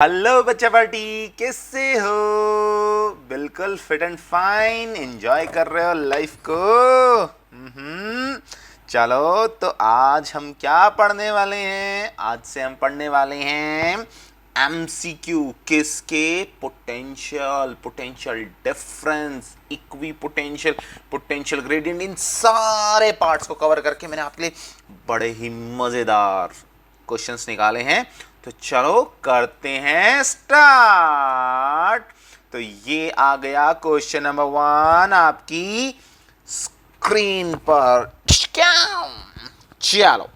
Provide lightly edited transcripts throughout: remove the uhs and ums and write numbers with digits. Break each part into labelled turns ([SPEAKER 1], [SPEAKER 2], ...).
[SPEAKER 1] Hello बच्चा party, कैसे हो? बिल्कुल फिट एंड फाइन, एंजॉय कर रहे हो लाइफ को। चलो तो आज हम क्या पढ़ने वाले हैं? आज से हम पढ़ने वाले हैं एमसीक्यू। किसके? Potential, potential difference, equipotential, potential gradient, इन सारे पार्ट्स को कवर करके मैंने आपके लिए बड़े ही मजेदार क्वेश्चंस निकाले हैं। तो चलो करते हैं स्टार्ट। तो ये आ गया क्वेश्चन नंबर 1 आपकी स्क्रीन पर। चलो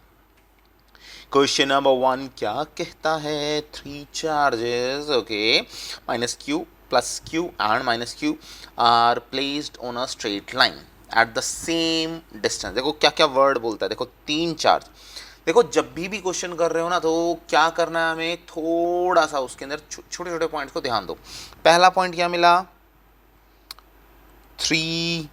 [SPEAKER 1] क्वेश्चन नंबर 1 क्या कहता है? 3 charges, okay, minus Q plus Q and minus Q are placed on a straight line at the same distance. देखो क्या क्या वर्ड बोलता है। देखो 3 चार्ज। देखो जब भी क्वेश्चन कर रहे हो ना, तो क्या करना है हमें, थोड़ा सा उसके अंदर छोटे छोटे पॉइंट्स को ध्यान दो। पहला पॉइंट क्या मिला? 3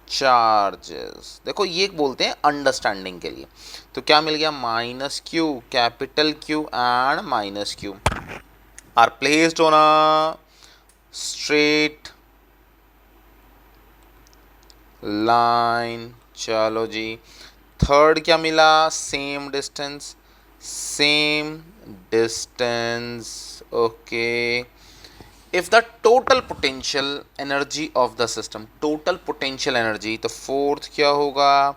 [SPEAKER 1] चार्जेस। देखो ये बोलते हैं अंडरस्टैंडिंग के लिए। तो क्या मिल गया? Minus Q, capital Q and minus Q are placed on a straight line. चलो जी, थर्ड क्या मिला? Same distance, same distance, okay. If the total potential energy of the system, total potential energy, तो फोर्थ क्या होगा?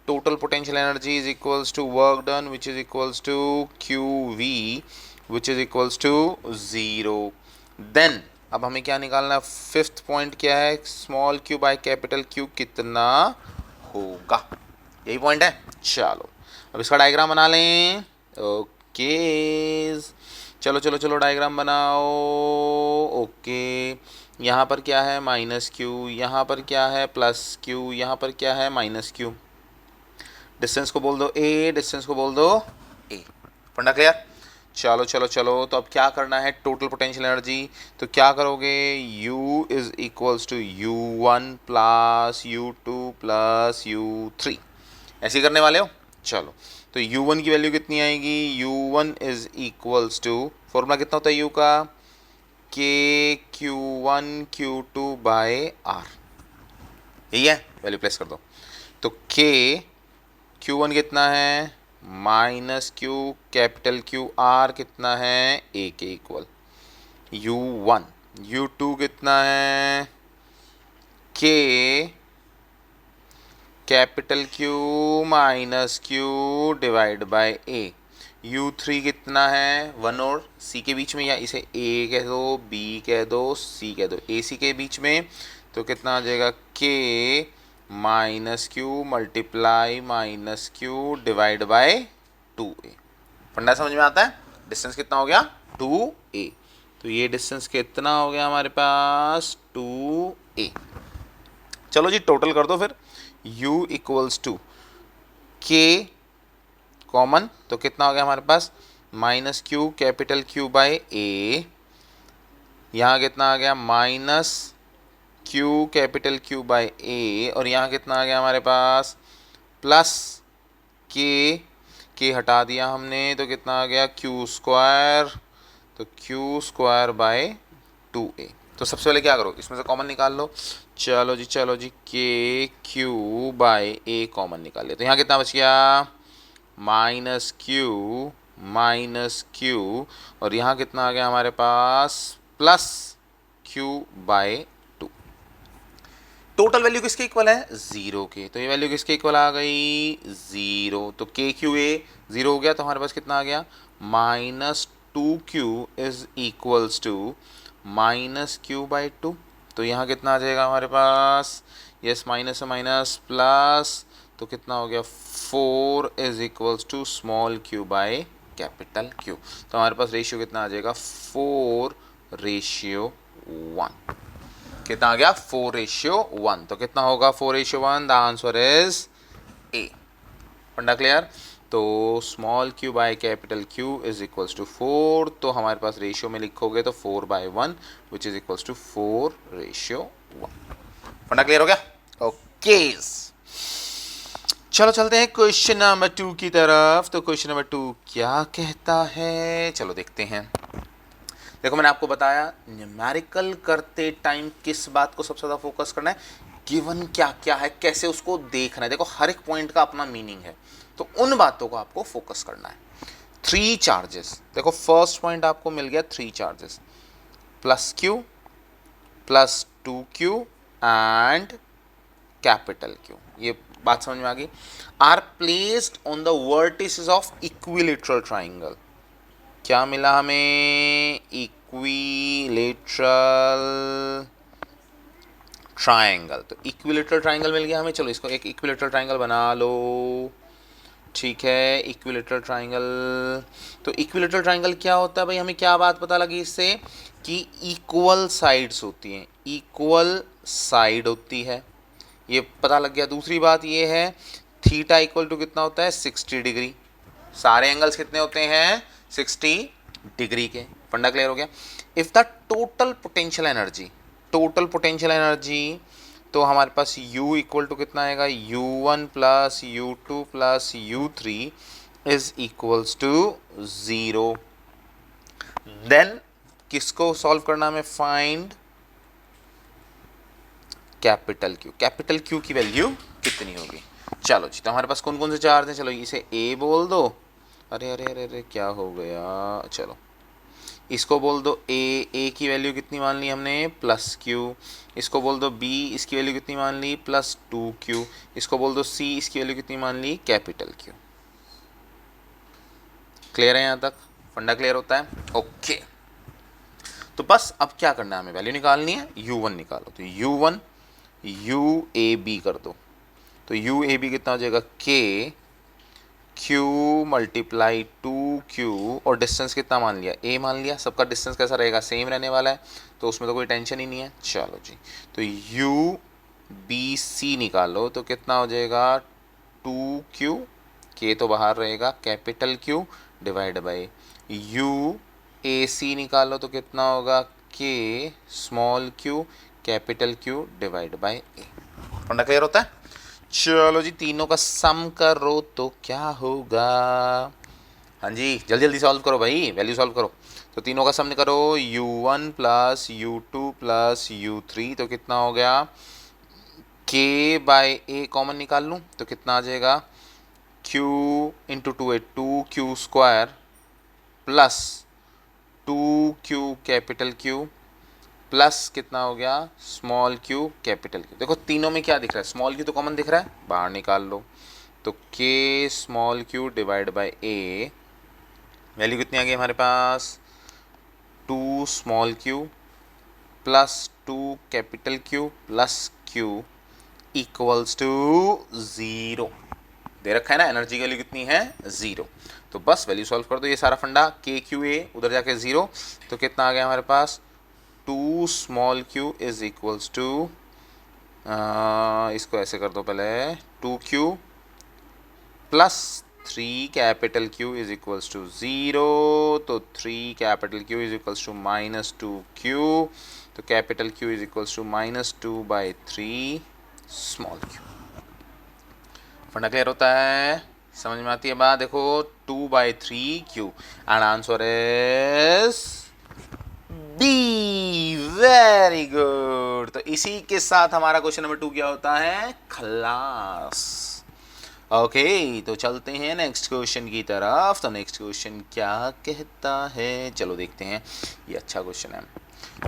[SPEAKER 1] Total potential energy is equals to work done which is equals to Q V which is equals to 0। Then अब हमें क्या निकालना है? Fifth point क्या है? Small Q by capital Q कितना होगा? यही पॉइंट है। चलो अब इसका डायग्राम बना लें। ओके, चलो चलो चलो डायग्राम बनाओ। ओके, यहाँ पर क्या है? माइनस क्यू, यहाँ पर क्या है? प्लस क्यू, यहाँ पर क्या है? Minus Q. डिस्टेंस को बोल दो ए, डिस्टेंस को बोल दो ए। फंडा क्लियर? चलो चलो चलो, तो अब क्या करना है? Total potential energy. तो क्या करोगे? U is equals to U1 plus U2 plus U3, ऐसे ही करने वाले हो। चलो तो U1 की वैल्यू कितनी आएगी? U1 is equals to, formula कितना होता है U का? K Q1 Q2 by R। यही है, वैल्यू प्लेस कर दो। तो K Q1 कितना है? Minus Q capital Q, R कितना है? A के इक्वल। U1, U2 कितना है? K capital Q minus Q divide by A. U3 कितना है? 1 और C के बीच में, या इसे A कह दो, B कह दो, C कह दो, AC के बीच में। तो कितना आ जाएगा? K minus Q multiply minus Q divide by 2A। फंडा समझ में आता है? डिस्टेंस कितना हो गया? 2A। तो ये डिस्टेंस कितना हो गया हमारे पास? 2A। चलो जी टोटल कर दो फिर। U equals to K common, तो कितना हो गया हमारे पास? Minus Q capital Q by A. यहाँ कितना आ गया? Minus Q capital Q by A. और यहाँ कितना आ गया हमारे पास? प्लस के हटा दिया हमने, तो कितना आ गया? क्यू स्क्वायर, तो क्यू स्क्वायर बाय 2A। तो सबसे पहले क्या करो? इसमें से कॉमन निकाल लो। चलो जी, के क्यू बाय ए कॉमन निकाल लिया। तो यहाँ कितना बच गया? माइनस क्यू और यहाँ कितना आ गया हमारे पास? Plus Q by 2। Total value किसके इक्वल है? 0 के। तो ये वैल्यू किसके इक्वल आ गई? 0। तो के क्यू ए 0 हो गया, तो हमारे पास कितना आ गया? Minus 2Q is equals to minus Q by 2। तो यहाँ कितना आ जाएगा हमारे पास? यस, माइनस से माइनस प्लस, तो कितना हो गया? 4 is equals to small Q by capital Q. तो हमारे पास रेशियो कितना आ जाएगा? 4:1। कितना आ गया? 4:1। तो कितना होगा 4:1? The answer is A. फंडा क्लियर? तो small Q by capital Q is equals to 4। तो हमारे पास रेशियो में लिखोगे तो 4/1 विच इज इक्वल्स टू 4:1। फंडा क्लियर हो गया? ओके, चलो चलते हैं क्वेश्चन नंबर 2 की तरफ। तो क्वेश्चन नंबर 2 क्या कहता है? चलो देखते हैं। देखो मैंने आपको बताया न्यूमेरिकल करते टाइम किस बात को सबसे ज़्यादा फोकस करना है, गिवन क्या क्या है, कैसे उसको देखना है। देखो हर एक पॉइंट का अपना मीनिंग है, तो उन बातों को आपको फोकस करना है। 3 चार्जेस, देखो फर्स्ट पॉइंट आपको मिल गया 3 charges, plus Q, plus 2q and capital Q. ये बात समझ में आ गई। Are placed on the vertices of equilateral triangle. क्या मिला हमें? Equilateral triangle. तो इक्विलेटरल ट्राइंगल मिल गया हमें। चलो इसको एक इक्विलेटरल ट्राइंगल बना लो। ठीक है, इक्विलेटरल ट्राइंगल। तो इक्विलेटरल ट्राइंगल क्या होता है भाई? हमें क्या बात पता लगी इससे कि इक्वल साइड्स होती हैं, इक्वल साइड होती है, ये पता लग गया। दूसरी बात ये है थीटा इक्वल टू कितना होता है? 60 डिग्री। सारे एंगल्स कितने होते हैं? 60 डिग्री के। फंडा क्लियर हो गया। If the total potential energy, total potential energy, तो हमारे पास U इक्वल टू कितना आएगा? U1 plus U2 plus U3 is equals to 0। Then किसको सॉल्व करना हमें? Find capital Q। Capital Q की वैल्यू कितनी होगी? चलो जी, तो हमारे पास कौन कौन से चार्ज हैं? चलो इसे A बोल दो। अरे अरे अरे अरे क्या हो गया? चलो इसको बोल दो A की वैल्यू कितनी मान ली हमने? Plus Q। इसको बोल दो B, इसकी वैल्यू कितनी मान ली? Plus 2Q। इसको बोल दो C, इसकी वैल्यू कितनी मान ली? Capital Q। क्लियर है यहाँ तक? फंडा क्लियर होता है? ओके। तो बस अब क्या करना है, हमें वैल्यू निकालनी है। U1 निकालो, तो U1 UAB कर दो। तो UAB कितना हो जाएगा? K Q मल्टीप्लाई 2Q, और डिस्टेंस कितना मान लिया? A मान लिया। सबका डिस्टेंस कैसा रहेगा? सेम रहने वाला है, तो उसमें तो कोई टेंशन ही नहीं है। चलो जी, तो UBC निकालो, तो कितना हो जाएगा? 2Q, K तो बाहर रहेगा, capital Q divide by UAC निकालो, तो कितना होगा? K small q capital Q divide by A। फंडा क्लियर होता है? चलो जी, तीनों का सम करो तो क्या होगा? हाँ जी, जल्दी जल्दी सॉल्व करो भाई, वैल्यू सॉल्व करो। तो तीनों का सम करो, U1 plus U2 plus U3, तो कितना हो गया? K बाई A कॉमन निकाल लूँ तो कितना आ जाएगा? Q into 2 2Q square plus 2Q capital Q plus कितना हो गया? Small q capital Q। देखो तीनों में क्या दिख रहा है? स्मॉल q तो कॉमन दिख रहा है, बाहर निकाल लो। तो k small q divide by a, value कितनी आ गई हमारे पास? 2 small q plus 2 capital Q plus q equals to 0। दे रखा है ना, एनर्जी की वैल्यू कितनी है? 0। तो बस वैल्यू सॉल्व कर दो। ये सारा फंडा k q a उधर जाके 0, तो कितना आ गया हमारे पास? 2 small q is equals to, इसको ऐसे कर दो पहले, 2Q plus 3 capital Q is equals to 0। तो 3 capital Q is equals to minus 2Q, तो capital Q is equals to minus 2/3 small q। फंडा क्लियर होता है? समझ में आती है बात? देखो 2/3Q and answer is B. Very good. तो इसी के साथ हमारा क्वेश्चन नंबर 2 क्या होता है? खलास। ओके, तो चलते हैं नेक्स्ट क्वेश्चन की तरफ। तो नेक्स्ट क्वेश्चन क्या कहता है, चलो देखते हैं। ये अच्छा क्वेश्चन है।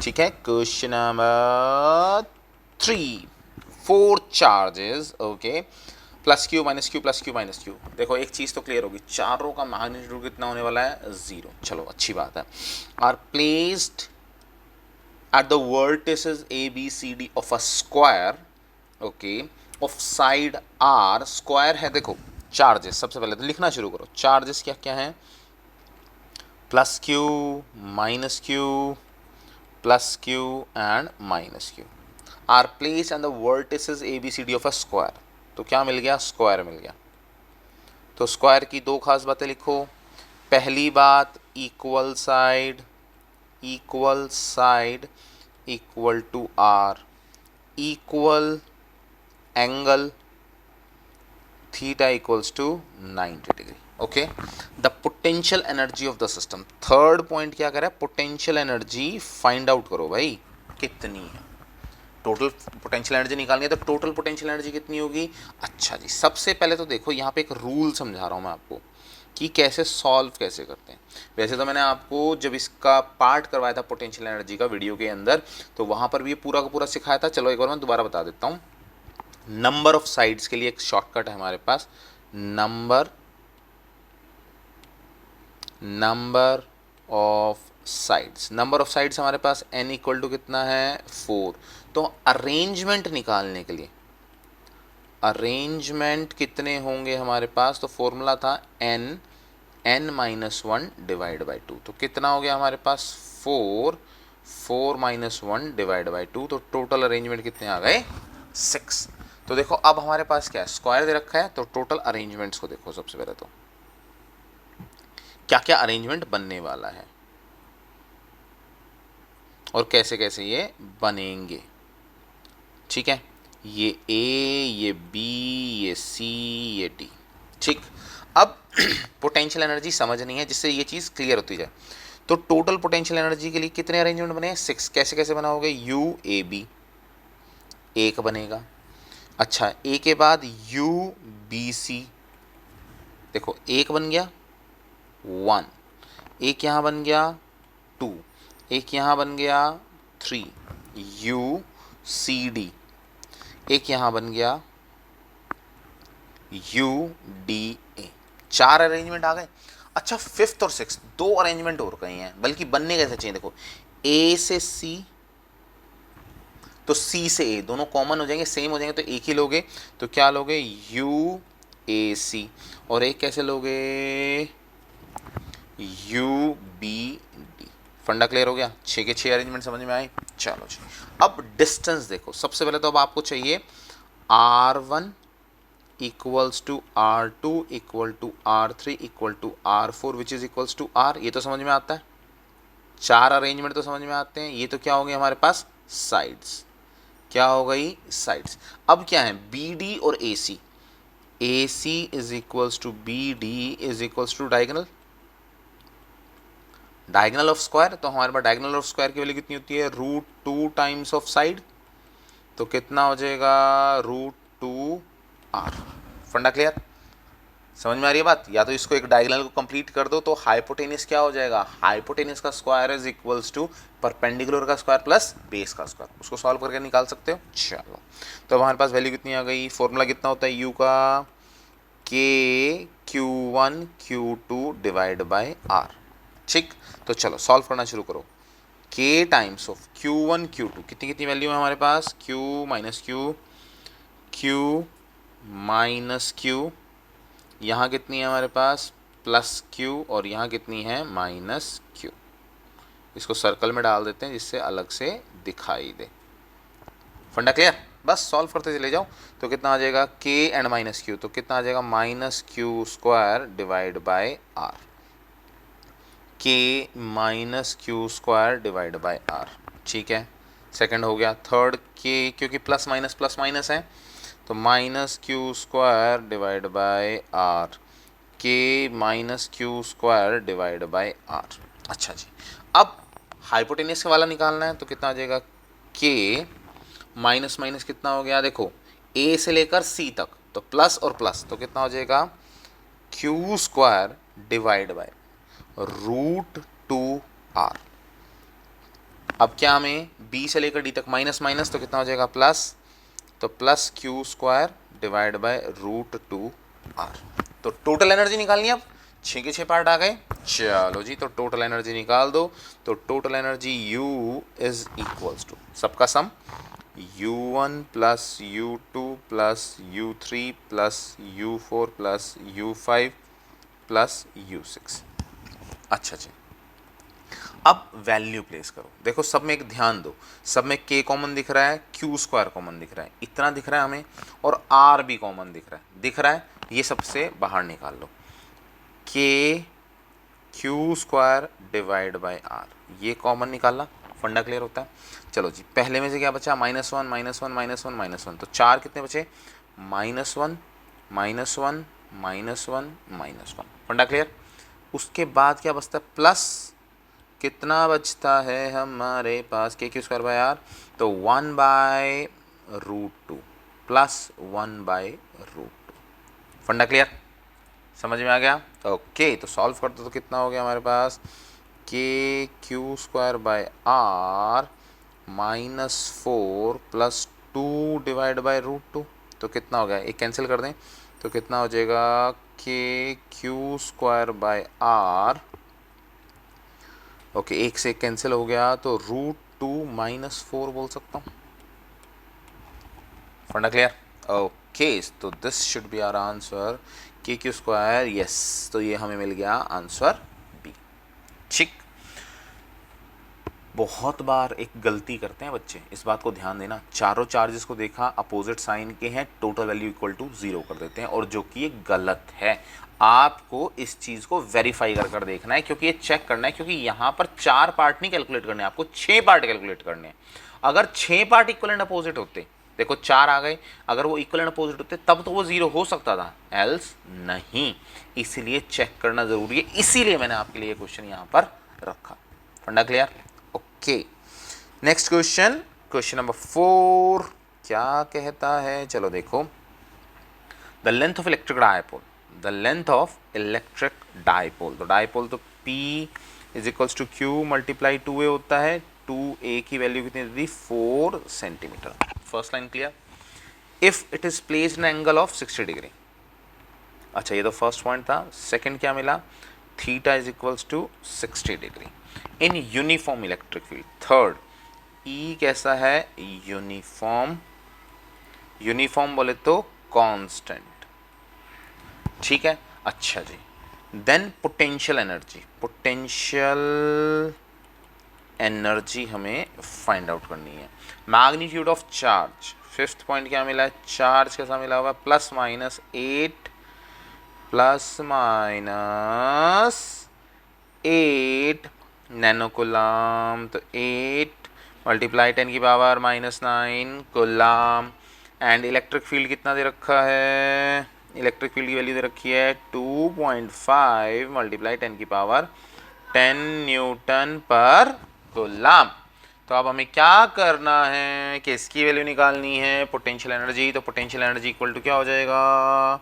[SPEAKER 1] ठीक है, question number 3, 4 charges. Okay, plus Q minus Q plus Q minus Q. देखो एक चीज़ तो क्लियर होगी, चारों का मैग्नीट्यूड कितना होने वाला है? 0। चलो अच्छी बात है। Are placed at the vertices A, B, C, D of a square, okay, of side R, square है। देखो चार्जेस, सबसे पहले तो लिखना शुरू करो। चार्जेस क्या क्या हैं? Plus Q, minus Q, plus Q and minus Q are place and the vertices A B C D of a square. तो क्या मिल गया? स्क्वायर मिल गया। तो स्क्वायर की दो खास बातें लिखो। पहली बात, equal side, equal side equal to R, equal angle theta equals to 90 degree. Okay, the potential energy of the system. Third point क्या करा है, पोटेंशियल एनर्जी फाइंड आउट करो भाई कितनी है। टोटल पोटेंशियल एनर्जी निकालनी है तो टोटल पोटेंशियल एनर्जी कितनी होगी। अच्छा जी, सबसे पहले तो देखो यहाँ पे एक रूल समझा रहा हूँ मैं आपको कि कैसे सॉल्व कैसे करते हैं। वैसे तो मैंने आपको जब इसका पार्ट करवाया था पोटेंशियल एनर्जी का वीडियो के अंदर, तो वहाँ पर भी ये पूरा का पूरा सिखाया था। चलो एक बार मैं दोबारा बता देता हूँ। नंबर ऑफ साइड्स के लिए एक शॉर्टकट है हमारे पास, number of sides. Number of sides हमारे पास n इक्वल टू कितना है 4। तो अरेंजमेंट निकालने के लिए अरेंजमेंट कितने होंगे हमारे पास, तो फॉर्मूला था n minus one divide by two. तो कितना हो गया हमारे पास 4 minus one divide by two. तो टोटल अरेंजमेंट कितने आ गए 6। तो देखो अब हमारे पास क्या है, स्क्वायर दे रखा है, तो टोटल अरेंजमेंट्स को देखो सबसे पहले तो क्या क्या अरेंजमेंट बनने वाला है और कैसे कैसे ये बनेंगे। ठीक है, ये ए, ये बी, ये सी, ये डी। ठीक, अब पोटेंशियल एनर्जी समझनी है जिससे ये चीज़ क्लियर होती जाए। तो टोटल पोटेंशियल एनर्जी के लिए कितने अरेंजमेंट बने हैं 6। कैसे कैसे बनाओगे, यू ए बी एक बनेगा। अच्छा, ए के बाद यू बी सी, देखो एक बन गया 1, एक यहाँ बन गया 2, एक यहाँ बन गया 3, यू सी डी, एक यहाँ बन गया यू डी ए। 4 अरेंजमेंट आ गए। अच्छा, फिफ्थ और सिक्स 2 अरेंजमेंट और गए हैं, बल्कि बनने कैसे चाहिए देखो, ए से सी, तो सी से ए दोनों कॉमन हो जाएंगे, सेम हो जाएंगे, तो एक ही लोगे। तो क्या लोगे, यू ए सी, और एक कैसे लोगे, यू बी डी। फंडा क्लियर हो गया, 6 के 6 अरेंजमेंट समझ में आए। चलो जी, अब डिस्टेंस देखो। सबसे पहले तो अब आपको चाहिए R1 equals to R2 equal to R3 equal to R4 which is equals to R। ये तो समझ में आता है, 4 अरेंजमेंट तो समझ में आते हैं। ये तो क्या हो गया हमारे पास साइड्स, क्या हो गई साइड्स। अब क्या है, बी डी और A C, A C is equals to B D is equals to diagonal, diagonal of square. तो हमारे पास डायगोनल ऑफ स्क्वायर की वैल्यू कितनी होती है, √2 टाइम्स ऑफ साइड। तो कितना हो जाएगा, √2r। फंडा क्लियर, समझ में आ रही है बात। या तो इसको एक डायगोनल को कंप्लीट कर दो, तो हाइपोटेनियस क्या हो जाएगा, हाइपोटेनियस का square is equals to perpendicular का स्क्वायर प्लस बेस का स्क्वायर। उसको सॉल्व करके निकाल सकते हो। चलो, तो हमारे पास वैल्यू कितनी आ गई, फॉर्मूला कितना होता है यू का, के Q1 Q2 divide by R। ठीक, तो चलो सॉल्व करना शुरू करो। k times of Q1 Q2, कितनी कितनी वैल्यू है हमारे पास, Q minus Q, Q minus Q, यहाँ कितनी है हमारे पास प्लस Q, और यहाँ कितनी है माइनस Q। इसको सर्कल में डाल देते हैं जिससे अलग से दिखाई दे। फंडा क्लियर, बस सॉल्व करते चले जाओ। तो कितना आ जाएगा k एंड माइनस Q, तो कितना आ जाएगा minus Q square divide bye R, k minus Q square divide bye R। ठीक है, सेकंड हो गया। थर्ड k, क्योंकि प्लस माइनस है, तो minus Q square divide bye R, k minus Q square divide bye R। अच्छा जी, अब hypotenuse वाला निकालना है, तो कितना आ जाएगा, k माइनस माइनस कितना हो गया, देखो a से लेकर c तक, तो प्लस और प्लस, तो कितना हो जाएगा Q square divide bye √2r। अब क्या हमें b से लेकर d तक माइनस माइनस, तो कितना हो जाएगा प्लस, तो plus Q square divide bye √2r। तो टोटल एनर्जी निकालनी है। अब 6 के 6 पार्ट आ गए। चलो जी, तो टोटल एनर्जी निकाल दो। तो total energy U is equals to सबका sum U1 plus U2 plus U3 plus U4 plus U5 plus U6। अच्छा जी, अब वैल्यू प्लेस करो। देखो सब में एक ध्यान दो, सब में k कॉमन दिख रहा है, Q स्क्वायर कॉमन दिख रहा है, इतना दिख रहा है हमें, और R भी कॉमन दिख रहा है। ये सबसे बाहर निकाल लो, k Q square divide bye R, ये कॉमन निकालना, फंडा क्लियर होता है। चलो जी, पहले में से क्या बचा, -1 -1 -1 -1 -1, तो 4 कितने बचे, -1 -1 -1 फंडा क्लियर। उसके बाद क्या बचता है, प्लस कितना बचता है हमारे पास, k²/r, तो 1/√2 प्लस 1/√2। फंडा क्लियर, समझ में आ गया। ओके, तो सॉल्व करते तो कितना हो गया हमारे पास, k²/r -4 + 2/√2, तो कितना हो गया, एक कैंसिल कर दें तो कितना हो जाएगा, k²/r, ओके एक से एक कैंसिल हो गया तो √2 - 4 बोल सकता हूँ। फंडा क्लियर। ओके, तो this should be our answer, k², yes, तो ये हमें मिल गया आंसर बी। ठीक, बहुत बार एक गलती करते हैं बच्चे, इस बात को ध्यान देना, चारों चार्जेस को देखा अपोजिट साइन के हैं, टोटल वैल्यू इक्वल टू 0 कर देते हैं, और जो कि ये गलत है। आपको इस चीज़ को वेरीफाई कर देखना है, क्योंकि ये चेक करना है, क्योंकि यहाँ पर 4 पार्ट नहीं कैलकुलेट करने, आपको 6 पार्ट कैलकुलेट करने हैं। अगर 6 पार्ट इक्वल एंड अपोजिट होते, देखो 4 आ गए, अगर वो इक्वल एंड अपोजिट होते तब तो वो 0 हो सकता था, एल्स नहीं। इसलिए चेक करना जरूरी है, इसीलिए मैंने आपके लिए क्वेश्चन यहाँ पर रखा। फंडा clear. Okay, next question, question number 4 क्या कहता है, चलो देखो, the length of electric dipole, the length of electric dipole, तो डायपोल तो P is equals to Q multiply 2A होता है, 2A की वैल्यू कितनी दी थी, 4 centimetre. First line clear. If it is placed in angle of 60 degree, अच्छा ये तो फर्स्ट पॉइंट था। सेकंड क्या मिला, theta is equals to 60 degree in uniform electric field. Third, E कैसा है, यूनिफॉर्म, यूनिफॉर्म बोले तो कांस्टेंट, ठीक है। अच्छा जी, then potential energy, potential energy हमें फाइंड आउट करनी है। Magnitude of charge, fifth point क्या मिला है, चार्ज कैसा मिला हुआ, +-8 +-8 नैनो कूलम, तो 8 multiply 10⁻⁻9 coulomb. And electric field कितना दे रखा है, इलेक्ट्रिक फील्ड की वैल्यू दे रखी है 2.5 मल्टीप्लाई 10⁻10 न्यूटन पर कूलम। तो अब हमें क्या करना है, कि इसकी वैल्यू निकालनी है, पोटेंशियल एनर्जी। तो पोटेंशियल एनर्जी इक्वल टू क्या हो जाएगा,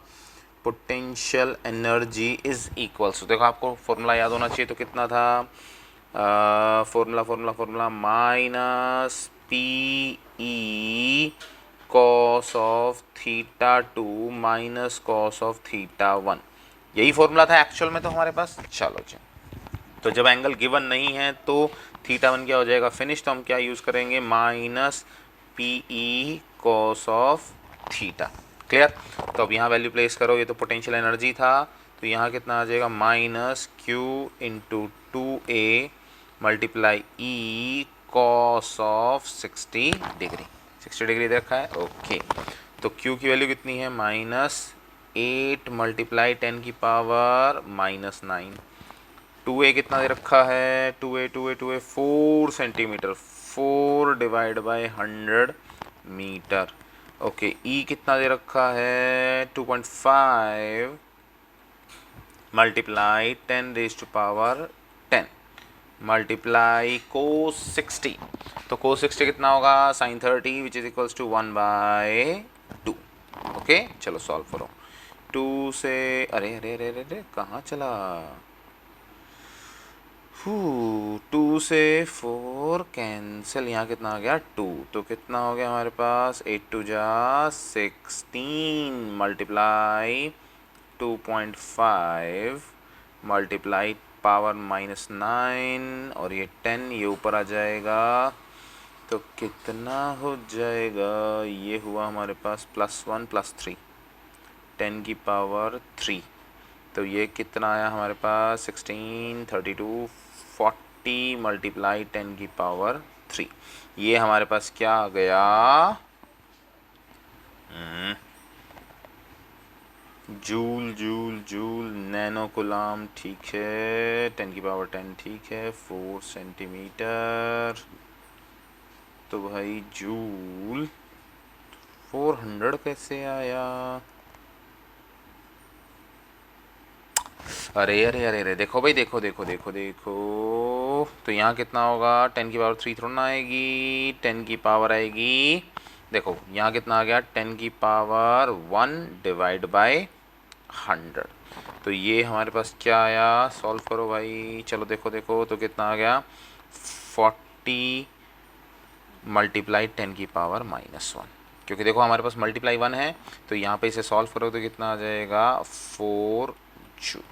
[SPEAKER 1] potential energy is equals to, देखो आपको फॉर्मूला याद होना चाहिए, तो कितना था, formula -PE cos of θ2 minus cos of θ1, यही फॉर्मूला था एक्चुअल में तो हमारे पास। चलो जी, तो जब एंगल गिवन नहीं है तो θ1 क्या हो जाएगा, फिनिश, तो हम क्या यूज़ करेंगे, -PE cos ऑफ θ। क्लियर। तो अब यहाँ वैल्यू प्लेस करो, ये तो पोटेंशियल एनर्जी था, तो यहाँ कितना आ जाएगा, -Q × 2A multiply E cos of 60 degree, 60 degree दे रखा है। ओके, तो Q की वैल्यू कितनी है, -8 मल्टीप्लाई 10⁻⁻9, 2A कितना दे रखा है, 2A 4 centimetre, 4/100 metre. Okay, E कितना दे रखा है, 2.5 मल्टीप्लाई 10⁻10 मल्टीप्लाई cos 60, तो cos 60 कितना होगा, sin 30 which is equals to 1/2। Okay, चलो सॉल्व करो। 2 से, अरे अरे अरे अरे कहाँ चला, 2 से 4 कैंसिल, यहाँ कितना आ गया 2, तो कितना हो गया हमारे पास, 8 × 2 = 16 मल्टीप्लाई 2.5 मल्टीप्लाई पावर -9, और ये 10 ये ऊपर आ जाएगा, तो कितना हो जाएगा, ये हुआ हमारे पास +1 +3 10⁻³ तो ये कितना आया हमारे पास, 16 32 40 मल्टीप्लाई 10⁻³ ये हमारे पास क्या आ गया, joule joule joule nano coulomb, ठीक है, 10⁻10 ठीक है, 4 सेंटीमीटर, तो भाई जूल 400 कैसे आया, अरे अरे अरे अरे, देखो भाई, देखो देखो देखो देखो, तो यहाँ कितना होगा, 10 की पावर 3 थोड़ा ना आएगी, 10 की पावर आएगी, देखो यहाँ कितना आ गया, 10 की पावर 1 डिवाइड बाय 100। तो ये हमारे पास क्या आया, सॉल्व करो भाई, चलो देखो देखो, तो कितना आ गया, 40 मल्टीप्लाई 10 की पावर -1, क्योंकि देखो हमारे पास मल्टीप्लाई 1 है, तो यहाँ पे इसे सॉल्व करो तो कितना आ जाएगा, 4 जूल।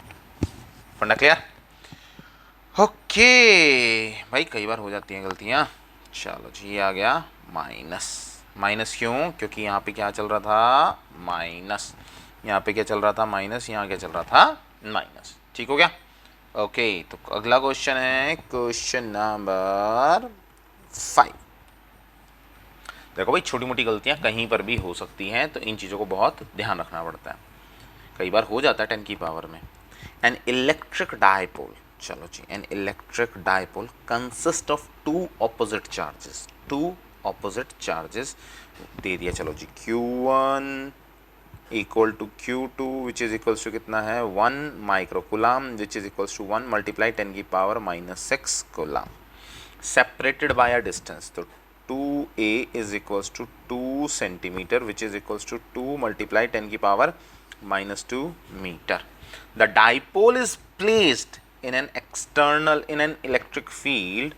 [SPEAKER 1] फंडा क्लियर? ओके भाई, कई बार हो जाती हैं गलतियाँ। चलो जी, ये आ गया माइनस। माइनस क्यों? क्योंकि यहाँ पे क्या चल रहा था, माइनस। यहाँ पे क्या चल रहा था, माइनस। यहाँ क्या चल रहा था, माइनस। ठीक हो गया? ओके, तो अगला क्वेश्चन है क्वेश्चन नंबर 5। देखो भाई, छोटी मोटी गलतियाँ कहीं पर भी हो सकती हैं, तो इन चीज़ों को बहुत ध्यान रखना पड़ता है, कई बार हो जाता है 10 की पावर में। एन इलेक्ट्रिक डायपोल, चलो जी, an electric dipole consist of two opposite charges, two opposite charges दे दिया। चलो जी, Q1 equal to Q2 which is equals to कितना है, 1 microcoulomb, which is equals to 1 multiply 10 की power -6 coulomb, separated by a distance. तो 2a is equals to 2 centimetre which is equals to 2 multiply 10 की power -2 metre. The dipole is placed in an external, in an electric field.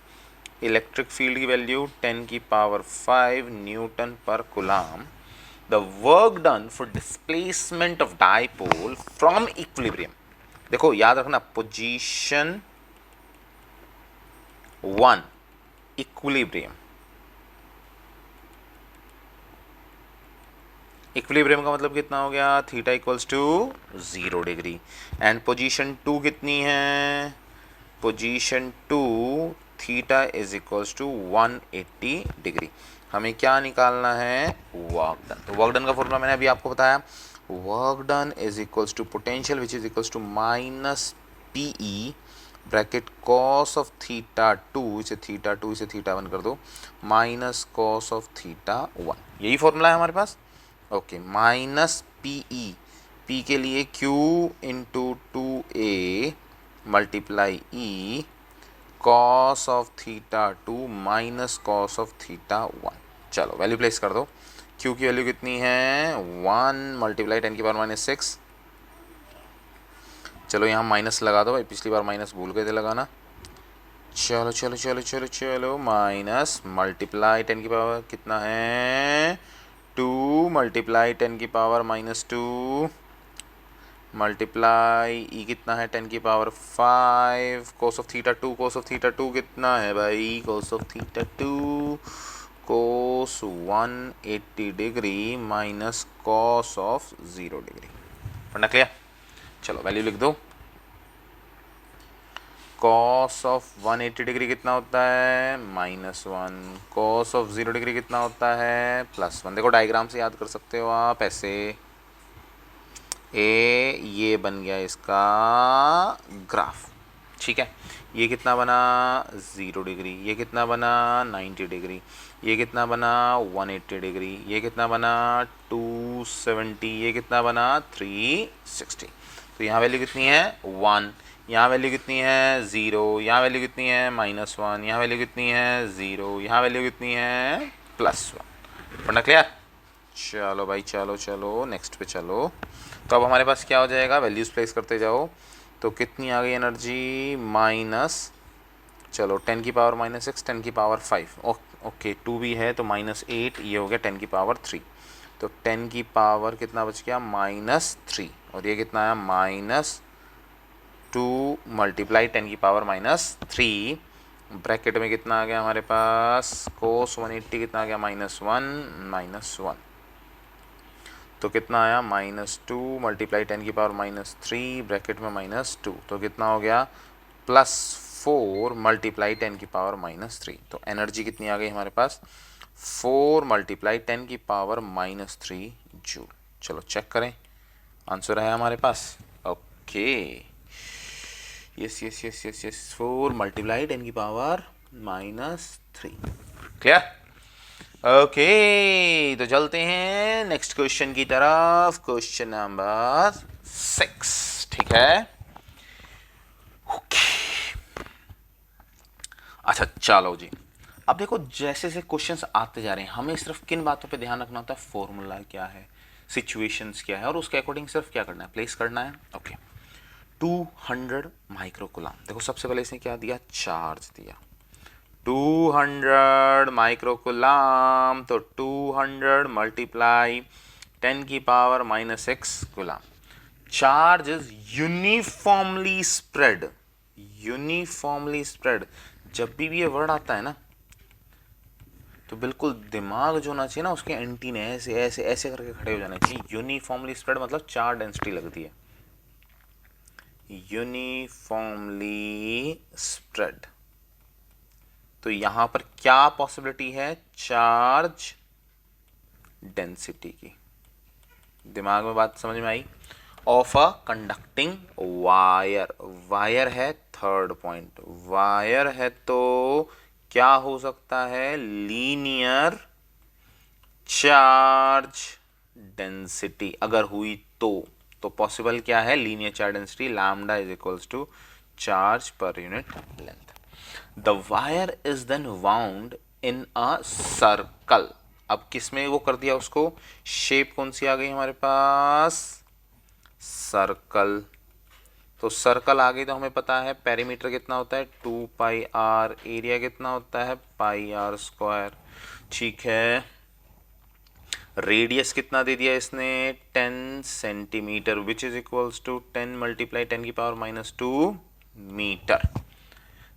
[SPEAKER 1] Electric field की value 10 की power 5 Newton per coulomb. The work done for displacement of dipole from equilibrium, देखो याद रखना, position 1 equilibrium, equilibrium का मतलब कितना हो गया, theta equals to 0 degree. And position 2 कितनी है, position 2 theta is equals to 180 degree. हमें क्या निकालना है, वर्क डन। तो वर्क डन का फॉर्मूला मैंने अभी आपको बताया, work done is equals to potential which is equals to minus PE bracket cos of theta 2, इसे थीटा 2 इसे थीटा 1 कर दो, माइनस कॉस ऑफ थीटा 1, यही फॉर्मूला है हमारे पास। ओके, माइनस पीई, पी के लिए Q into 2a multiply E cos of theta 2 minus cos of theta 1। चलो वैल्यू प्लेस कर दो, Q की वैल्यू कितनी है, 1 मल्टीप्लाई 10 की पावर -6। चलो यहाँ माइनस लगा दो भाई, पिछली बार माइनस भूल गए थे लगाना। चलो चलो चलो चलो चलो, माइनस मल्टीप्लाई 10 की पावर कितना है, 2 मल्टीप्लाई 10 की पावर -2 मल्टीप्लाई ई कितना है 10 की power 5 cos of theta 2, cos of theta 2 कितना है भाई, cos of theta 2 cos 180 degree minus cos of 0 degree. पढ़ना क्लियर? चलो वैल्यू लिख दो, कॉस ऑफ 180 डिग्री कितना होता है, -1, कॉस ऑफ 0 डिग्री कितना होता है, +1। देखो डायग्राम से याद कर सकते हो आप ऐसे, ये बन गया इसका ग्राफ, ठीक है। ये कितना बना, 0 डिग्री, ये कितना बना, 90 डिग्री, ये कितना बना, 180 डिग्री, ये कितना बना, 270, ये कितना बना, 360। तो यहाँ वैल्यू कितनी है, 1, यहाँ वैल्यू कितनी है, 0, यहाँ वैल्यू कितनी है, -1, यहाँ वैल्यू कितनी है, 0, यहाँ वैल्यू कितनी है, +1। पढ़ना क्लियर? चलो भाई, चलो चलो नेक्स्ट पे चलो। तो अब हमारे पास क्या हो जाएगा, वैल्यूज प्लेस करते जाओ, तो कितनी आ गई एनर्जी, माइनस, चलो 10 की पावर -6, 10 की पावर 5, ओके 2 भी है तो -8, ये हो गया 10 की पावर 3। तो 10 की पावर कितना बच गया, -3, और ये कितना आया, -2 मल्टीप्लाई 10 की पावर-3 ब्रैकेट में कितना आ गया हमारे पास, कोस 180 कितना आ गया, -1, तो कितना आया, -2 मल्टीप्लाई 10 की पावर-3 ब्रैकेट में -2, तो कितना हो गया, +4 मल्टीप्लाई 10 की पावर-3। तो एनर्जी कितनी आ गई हमारे पास, 4 मल्टीप्लाई 10 की पावर-3 जूल। चलो चेक करें, आंसर है हमारे पास। Okay, yes yes yes yes yes, 4 multiply 10 की पावर-3। क्लियर? ओके, तो चलते हैं नेक्स्ट क्वेश्चन की तरफ, क्वेश्चन नंबर 6, ठीक है। अच्छा चलो जी, अब देखो जैसे जैसे क्वेश्चंस आते जा रहे हैं हमें सिर्फ किन बातों पे ध्यान रखना होता है, फॉर्मूला क्या है, सिचुएशंस क्या है, और उसके अकॉर्डिंग सिर्फ क्या करना है, प्लेस करना है। ओके, 200 माइक्रोकुलाम, देखो सबसे पहले इसने क्या दिया, चार्ज दिया 200 माइक्रोकुलाम, तो 200 मल्टीप्लाई 10 की power -6 कुलाम। Charge is uniformly spread, uniformly spread. जब भी ये वर्ड आता है ना तो बिल्कुल दिमाग जो होना चाहिए ना उसके एंटी ने ऐसे ऐसे ऐसे करके खड़े हो जाने चाहिए। यूनिफॉर्मली स्प्रेड मतलब चार डेंसिटी लगती है, यूनिफॉर्मली स्प्रेड। तो यहां पर क्या पॉसिबिलिटी है, चार्ज डेंसिटी की। दिमाग में बात समझ में आई। Of a conducting wire, wire है थर्ड पॉइंट, वायर है तो क्या हो सकता है, लीनियर चार्ज डेंसिटी अगर हुई तो पॉसिबल क्या है, linear charge density lambda is equals to charge per unit length. The wire is then wound in a circle. अब किसमें वो कर दिया उसको, शेप कौन सी आ गई हमारे पास, सर्कल। तो सर्कल आ गई तो हमें पता है पेरीमीटर कितना होता है 2πr, एरिया कितना होता है πr²। ठीक है, रेडियस कितना दे दिया इसने 10 centimetre, which is equals to 10 multiply 10 की power -2 metre.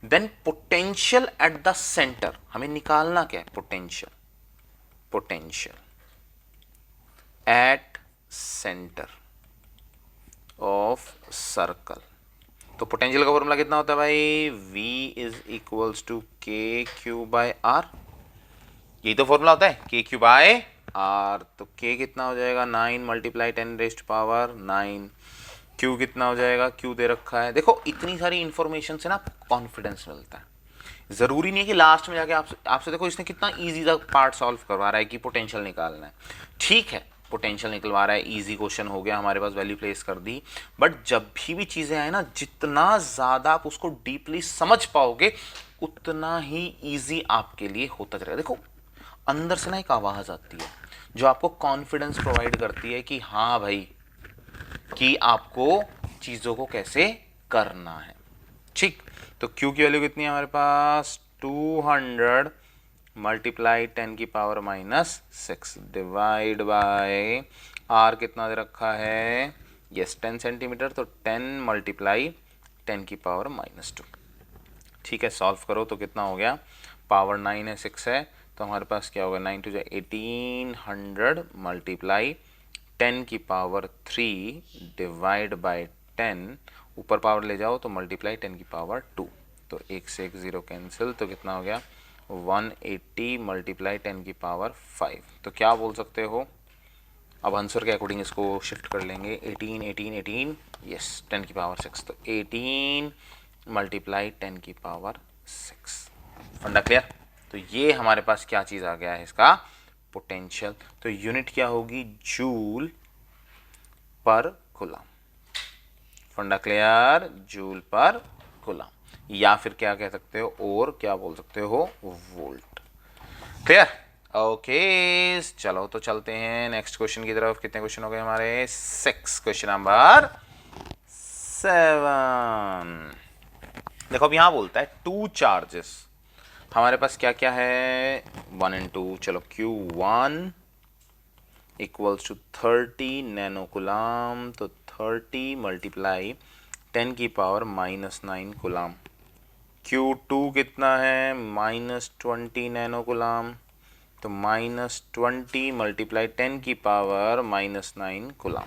[SPEAKER 1] Then potential at the centre, हमें निकालना क्या है, potential, potential at centre of circle. तो पोटेंशियल का फॉर्मूला कितना होता है भाई, V is equals to KQ/R। यही तो फॉर्मूला होता है, KQ/R। तो K कितना हो जाएगा 9 मल्टीप्लाई 10⁻⁹। Q कितना हो जाएगा, Q दे रखा है। देखो इतनी सारी इंफॉर्मेशन से ना कॉन्फिडेंस मिलता है। जरूरी नहीं है कि लास्ट में जाके आपसे देखो इसने कितना इजी सा पार्ट सॉल्व करवा रहा है कि पोटेंशियल निकालना है। ठीक है, पोटेंशियल निकलवा रहा है, इजी क्वेश्चन हो गया, हमारे पास वैल्यू प्लेस कर दी। बट जब भी चीजें आए ना, जितना ज्यादा आप उसको डीपली समझ पाओगे उतना ही इजी आपके लिए होता जाएगा। देखो अंदर से ना एक आवाज आती है जो आपको कॉन्फिडेंस प्रोवाइड करती है कि हाँ भाई, कि आपको चीजों को कैसे करना है। ठीक, तो Q की वैल्यू कितनी है हमारे पास, 200 मल्टीप्लाई 10 की पावर -6 डिवाइड बाय R कितना दे रखा है, यस 10 सेंटीमीटर, तो 10 मल्टीप्लाई 10 की पावर -2। ठीक है, सॉल्व करो तो कितना हो गया, पावर 9 है 6 है, तो हमारे पास क्या होगा 9 2 1800 मल्टीप्लाई 10 की पावर 3 डिवाइड बाय 10, ऊपर पावर ले जाओ तो मल्टीप्लाई 10 की पावर 2, तो एक से एक जीरो कैंसिल, तो कितना हो गया 180 मल्टीप्लाई 10 की पावर 5। तो क्या बोल सकते हो, अब आंसर के अकॉर्डिंग इसको शिफ्ट कर लेंगे, 18 18 18, यस 10 की पावर 6, तो 18 मल्टीप्लाई 10 की पावर 6। फंडा क्लियर। तो ये हमारे पास क्या चीज़ आ गया है, इसका पोटेंशियल। तो यूनिट क्या होगी, जूल पर कूलम। फंडा क्लियर, जूल पर कूलम, या फिर क्या कह सकते हो, और क्या बोल सकते हो, वोल्ट। क्लियर, ओके चलो तो चलते हैं नेक्स्ट क्वेश्चन की तरफ। कितने क्वेश्चन हो गए हमारे, 6, क्वेश्चन नंबर 7। देखो अब यहां बोलता है टू चार्जेस, हमारे पास क्या क्या है 1 and 2। चलो Q1 इक्वल्स टू 30 नैनो कुलाम, तो 30 मल्टीप्लाई 10 की पावर -9 कुलाम। Q2 कितना है -20 नैनो कुलाम, तो -20 मल्टीप्लाई 10 की पावर -9 कुलाम।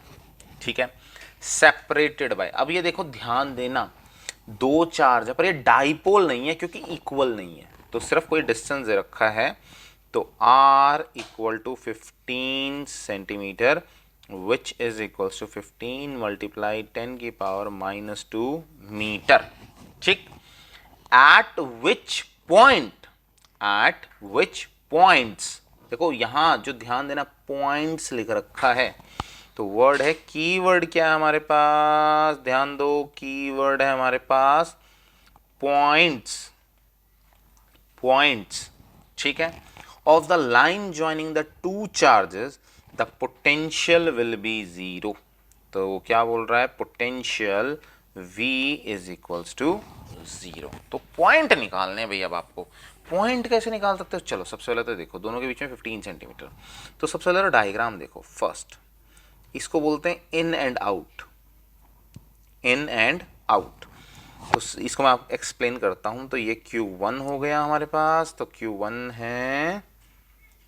[SPEAKER 1] ठीक है, सेपरेटेड बाय, अब ये देखो ध्यान देना, दो चार्ज है पर ये डाइपोल नहीं है क्योंकि इक्वल नहीं है, तो सिर्फ कोई डिस्टेंस दे रखा है। तो R equal to 15 centimetre which is equals to 15 multiply 10 की पावर -2 मीटर। ठीक, at which point, at which points, देखो यहां जो ध्यान देना पॉइंट्स लिख रखा है, तो वर्ड है, कीवर्ड क्या है हमारे पास, ध्यान दो, कीवर्ड है हमारे पास पॉइंट्स। पॉइंट्स, ठीक है, of the line joining the two charges the potential will be zero. तो वो क्या बोल रहा है, potential V is equals to zero. तो पॉइंट निकालने हैं भैया। अब आपको पॉइंट कैसे निकाल सकते हो, चलो सबसे पहले तो देखो दोनों के बीच में 15 सेंटीमीटर। तो सबसे पहले डायग्राम देखो फर्स्ट, इसको बोलते हैं in and out, in and out. तो इसको मैं आप एक्सप्लेन करता हूं। तो ये Q1 हो गया हमारे पास, तो Q1 है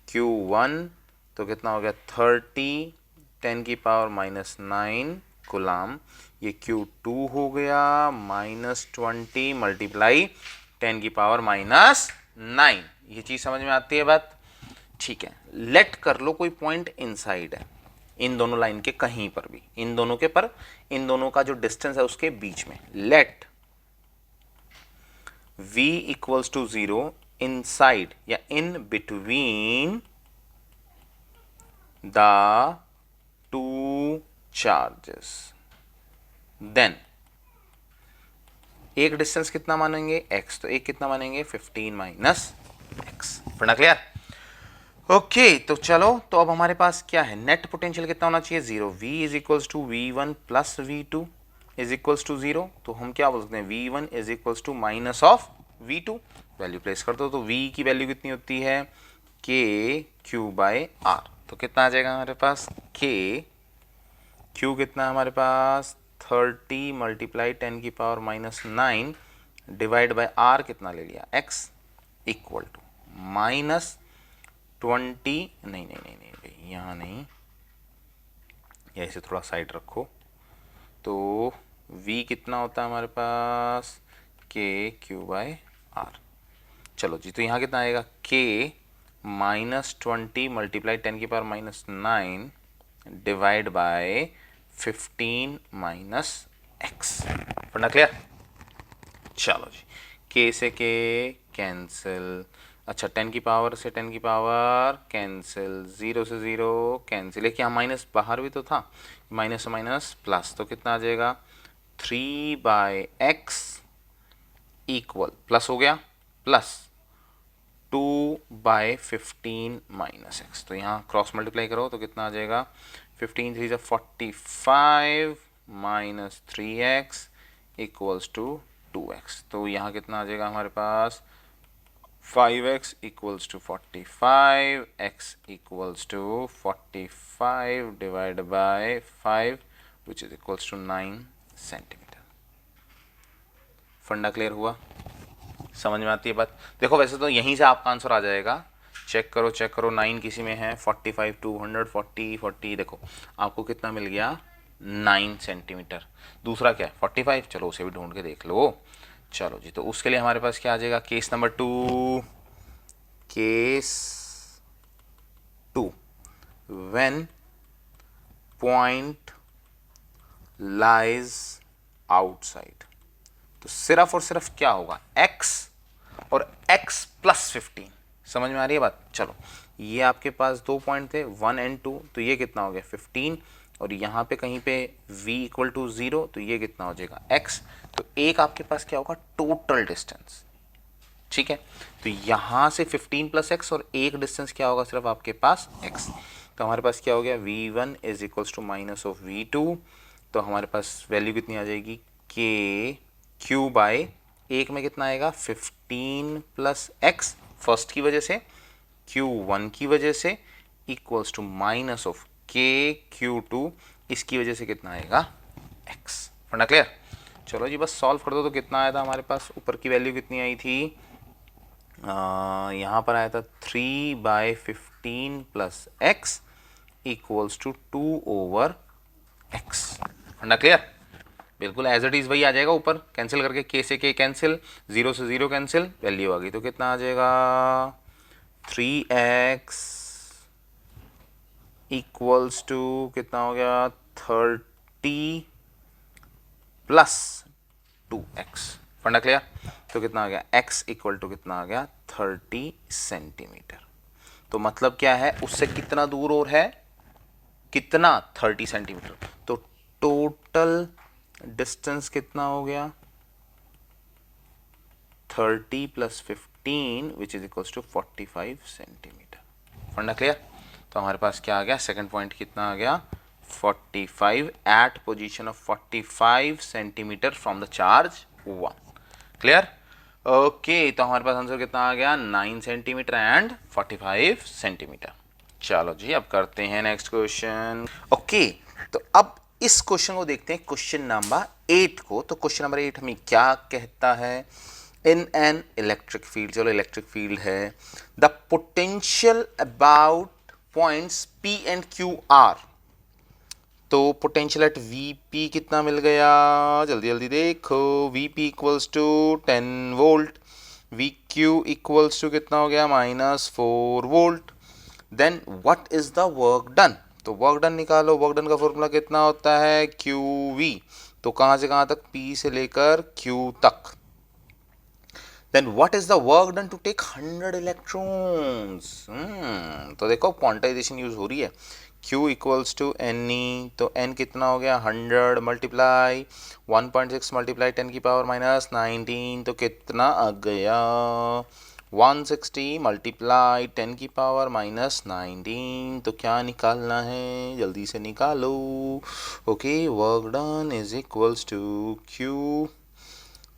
[SPEAKER 1] Q1, तो कितना हो गया 30 10⁻⁹ कूलाम। ये Q2 हो गया -20 मल्टीप्लाई 10⁻⁹। ये चीज समझ में आती है बात, ठीक है। लेट कर लो कोई पॉइंट इनसाइड है, इन दोनों लाइन के कहीं पर भी, इन दोनों के पर, इन दोनों का जो डिस्टेंस है उसके बीच में। Let V equals to 0 inside या in between the two charges. Then एक डिस्टेंस कितना मानेंगे x, तो एक कितना मानेंगे 15 - x। पढ़ना क्लियर? ओके तो चलो, तो अब हमारे पास क्या है, नेट पोटेंशियल कितना होना चाहिए 0। V is equals to V1 plus V2 is equals to 0। तो हम क्या बोल सकते हैं, V1 is equals to minus of V2। Value place कर दो, तो V की वैल्यू कितनी होती है KQ/R। तो कितना आ जाएगा हमारे पास, Q कितना है हमारे पास 30 मल्टीप्लाई 10⁻⁹ डिवाइड बाय R कितना ले लिया x इक्वल टू -20, नहीं भाई यहाँ नहीं, या इसे थोड़ा साइड रखो। तो V कितना होता है हमारे पास KQ/R। चलो जी, तो यहाँ कितना आएगा K -20 multiply 10⁻⁹ divide by 15 - x। पढ़ना क्लियर? चलो जी, K से K कैंसिल, अच्छा 10 की पावर से 10 की पावर कैंसिल, 0 से 0 कैंसिल, लेकिन यहाँ माइनस बाहर भी तो था, माइनस से माइनस प्लस, तो कितना आ जाएगा 3/x इक्वल, प्लस हो गया, प्लस 2/15 - x। तो यहाँ क्रॉस मल्टीप्लाई करो तो कितना आ जाएगा 15 3 45 -3x इक्वल्स टू 2x। तो यहाँ कितना आ जाएगा हमारे पास 5x equals to 45, x equals to 45 divide by 5 which is equals to 9 centimetre. फंडा क्लियर हुआ? समझ में आती है बात? देखो वैसे तो यहीं से आपका आंसर आ जाएगा, चेक करो 9 किसी में है, 45 200 40 40, देखो आपको कितना मिल गया 9 सेंटीमीटर। दूसरा क्या है 45, चलो उसे भी ढूंढ के देख लो। चलो जी, तो उसके लिए हमारे पास क्या आ जाएगा, case number 2, when point lies outside. तो सिर्फ और सिर्फ क्या होगा x और x प्लस 15। समझ में आ रही है बात? चलो ये आपके पास दो पॉइंट थे 1 और 2, तो ये कितना हो गया 15, और यहाँ पे कहीं पे v इक्वल टू 0, तो ये कितना हो जाएगा x। तो एक आपके पास क्या होगा टोटल डिस्टेंस, ठीक है। तो यहाँ से 15 प्लस x और एक डिस्टेंस क्या होगा सिर्फ आपके पास x। तो हमारे पास क्या हो गया v1 is equals to minus of v2। तो हमारे पास वैल्यू कितनी आ जाएगी k Q बाय एक में कितना आएगा 15 प्लस x फर्स्ट की वजह से, Q1 की वजह से, equals to minus of k Q2 इसकी वजह से कितना आएगा x। पढ़ना क्लियर? चलो जी, बस सॉल्व कर दो। तो कितना आया था हमारे पास, ऊपर की वैल्यू कितनी आई थी, यहाँ पर आया था 3/15 plus x equals to 2/x। पढ़ना क्लियर? बिल्कुल एज इट इज वही आ जाएगा, ऊपर कैंसिल करके k से k कैंसिल, 0 से 0 कैंसिल, वैल्यू आ गई। तो कितना आ जाएगा 3x इक्वल्स टू कितना हो गया 30 प्लस 2x। फंडा क्लियर? तो कितना आ गया x इक्वल टू कितना आ गया 30 सेंटीमीटर। तो मतलब क्या है, उससे कितना दूर और है, कितना 30 सेंटीमीटर। तो टोटल डिस्टेंस कितना हो गया 30 plus 15 15 which is equals to 45 centimetre. फंडा क्लियर? तो हमारे पास क्या आ गया, सेकंड पॉइंट कितना आ गया, 45 at position of 45 centimetre from the charge 1। Clear? Okay, तो हमारे पास आंसर कितना आ गया, 9 सेंटीमीटर एंड 45 सेंटीमीटर। चलो जी, अब करते हैं नेक्स्ट क्वेश्चन। ओके, तो अब इस क्वेश्चन को देखते हैं, क्वेश्चन नंबर 8 को। तो क्वेश्चन नंबर 8 हमें क्या कहता है, इन एन इलेक्ट्रिक फील्ड, चलो इलेक्ट्रिक फील्ड है, the potential about points P and Q are. तो पोटेंशियल एट Vp कितना मिल गया, जल्दी जल्दी देखो, Vp equals to 10 volt, Vq equals to कितना हो गया, -4 volt. Then what is the work done, तो वर्क डन निकालो, वर्क डन का फॉर्मूला कितना होता है, QV। तो कहां से कहां तक, P से लेकर Q तक। Then what is the work done to take 100 electrons? तो देखो क्वांटाइजेशन यूज हो रही है, Q इक्वल्स टू NE, तो N कितना हो गया, 100 मल्टीप्लाई 1.6 मल्टीप्लाई 10 की पावर -19, तो कितना आ गया, 160 मल्टीप्लाई 10 की पावर -19। तो क्या निकालना है, जल्दी से निकालो। Okay, work done is equals to Q,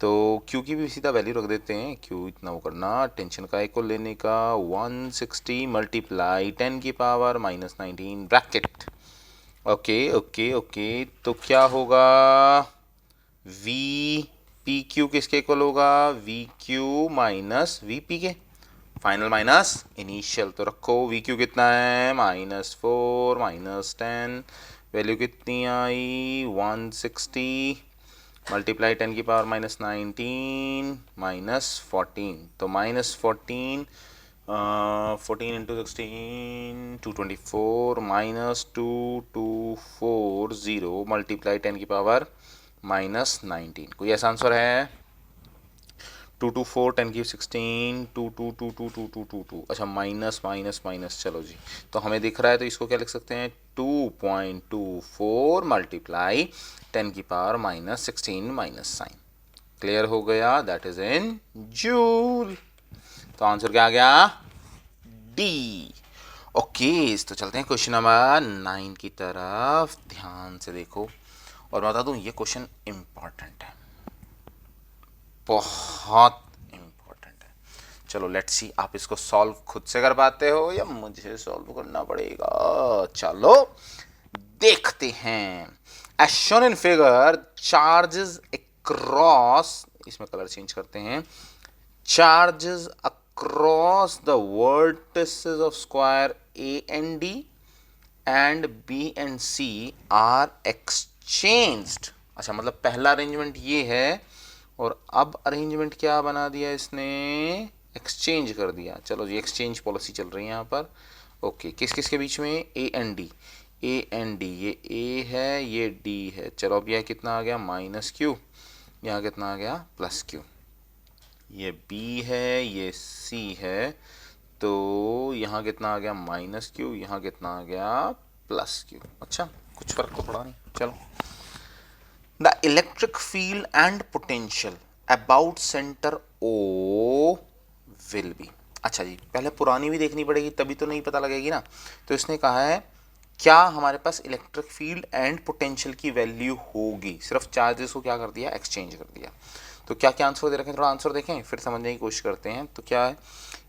[SPEAKER 1] तो Q की भी सीधा वैल्यू रख देते हैं, Q इतना वो करना, टेंशन का को लेने का, 160 मल्टीप्लाई 10 की power -19 bracket. Okay okay okay, तो क्या होगा, V पी क्यू किसके इक्वल होगा, VQ माइनस VP के, फाइनल माइनस इनिशियल। तो रखो VQ कितना है, -4 -10, वैल्यू कितनी आई, 160 मल्टीप्लाई 10 की पावर -19 -14, तो -14 14 इंटू 16 224 -2240 मल्टीप्लाई 10 की पावर -19। कोई ऐसा आंसर है, 224 10 की 16 2222222, अच्छा माइनस माइनस माइनस, चलो जी, तो हमें दिख रहा है, तो इसको क्या लिख सकते हैं, 2.24 मल्टीप्लाई 10 की पावर -16 माइनस साइन। क्लियर हो गया, दैट इज इन जूल। तो आंसर क्या आ गया, डी। ओके, तो चलते हैं क्वेश्चन नंबर 9 की तरफ, ध्यान से देखो, और बता दूं ये क्वेश्चन इंपॉर्टेंट है, बहुत इंपॉर्टेंट है। चलो लेट्स सी, आप इसको सॉल्व खुद से कर पाते हो या मुझे सॉल्व करना पड़ेगा, चलो देखते हैं। As shown in figure, charges across, इसमें कलर चेंज करते हैं, charges across the vertices of square A and D and B and C are exchanged। अच्छा, मतलब पहला अरेंजमेंट ये है, और अब अरेंजमेंट क्या बना दिया इसने, एक्सचेंज कर दिया। चलो जी, एक्सचेंज पॉलिसी चल रही है यहाँ पर। ओके, किस किस के बीच में, A and D, A and D, ये ए है ये डी है। चलो अब यह कितना आ गया, -Q, यहाँ कितना आ गया, +Q, ये बी है ये सी है, तो यहाँ कितना आ गया, -Q, यहाँ कितना आ गया, +Q। अच्छा, कुछ फर्क तो पड़ा नहीं। चलो, the electric field and potential about centre O will be. अच्छा जी, पहले पुरानी भी देखनी पड़ेगी, तभी तो नहीं पता लगेगी ना। तो इसने कहा है क्या हमारे पास इलेक्ट्रिक फील्ड एंड पोटेंशियल की वैल्यू होगी, सिर्फ चार्जेस को क्या कर दिया, एक्सचेंज कर दिया। तो क्या क्या आंसर दे रखे हैं, थोड़ा आंसर देखें फिर समझने की कोशिश करते हैं। तो क्या है,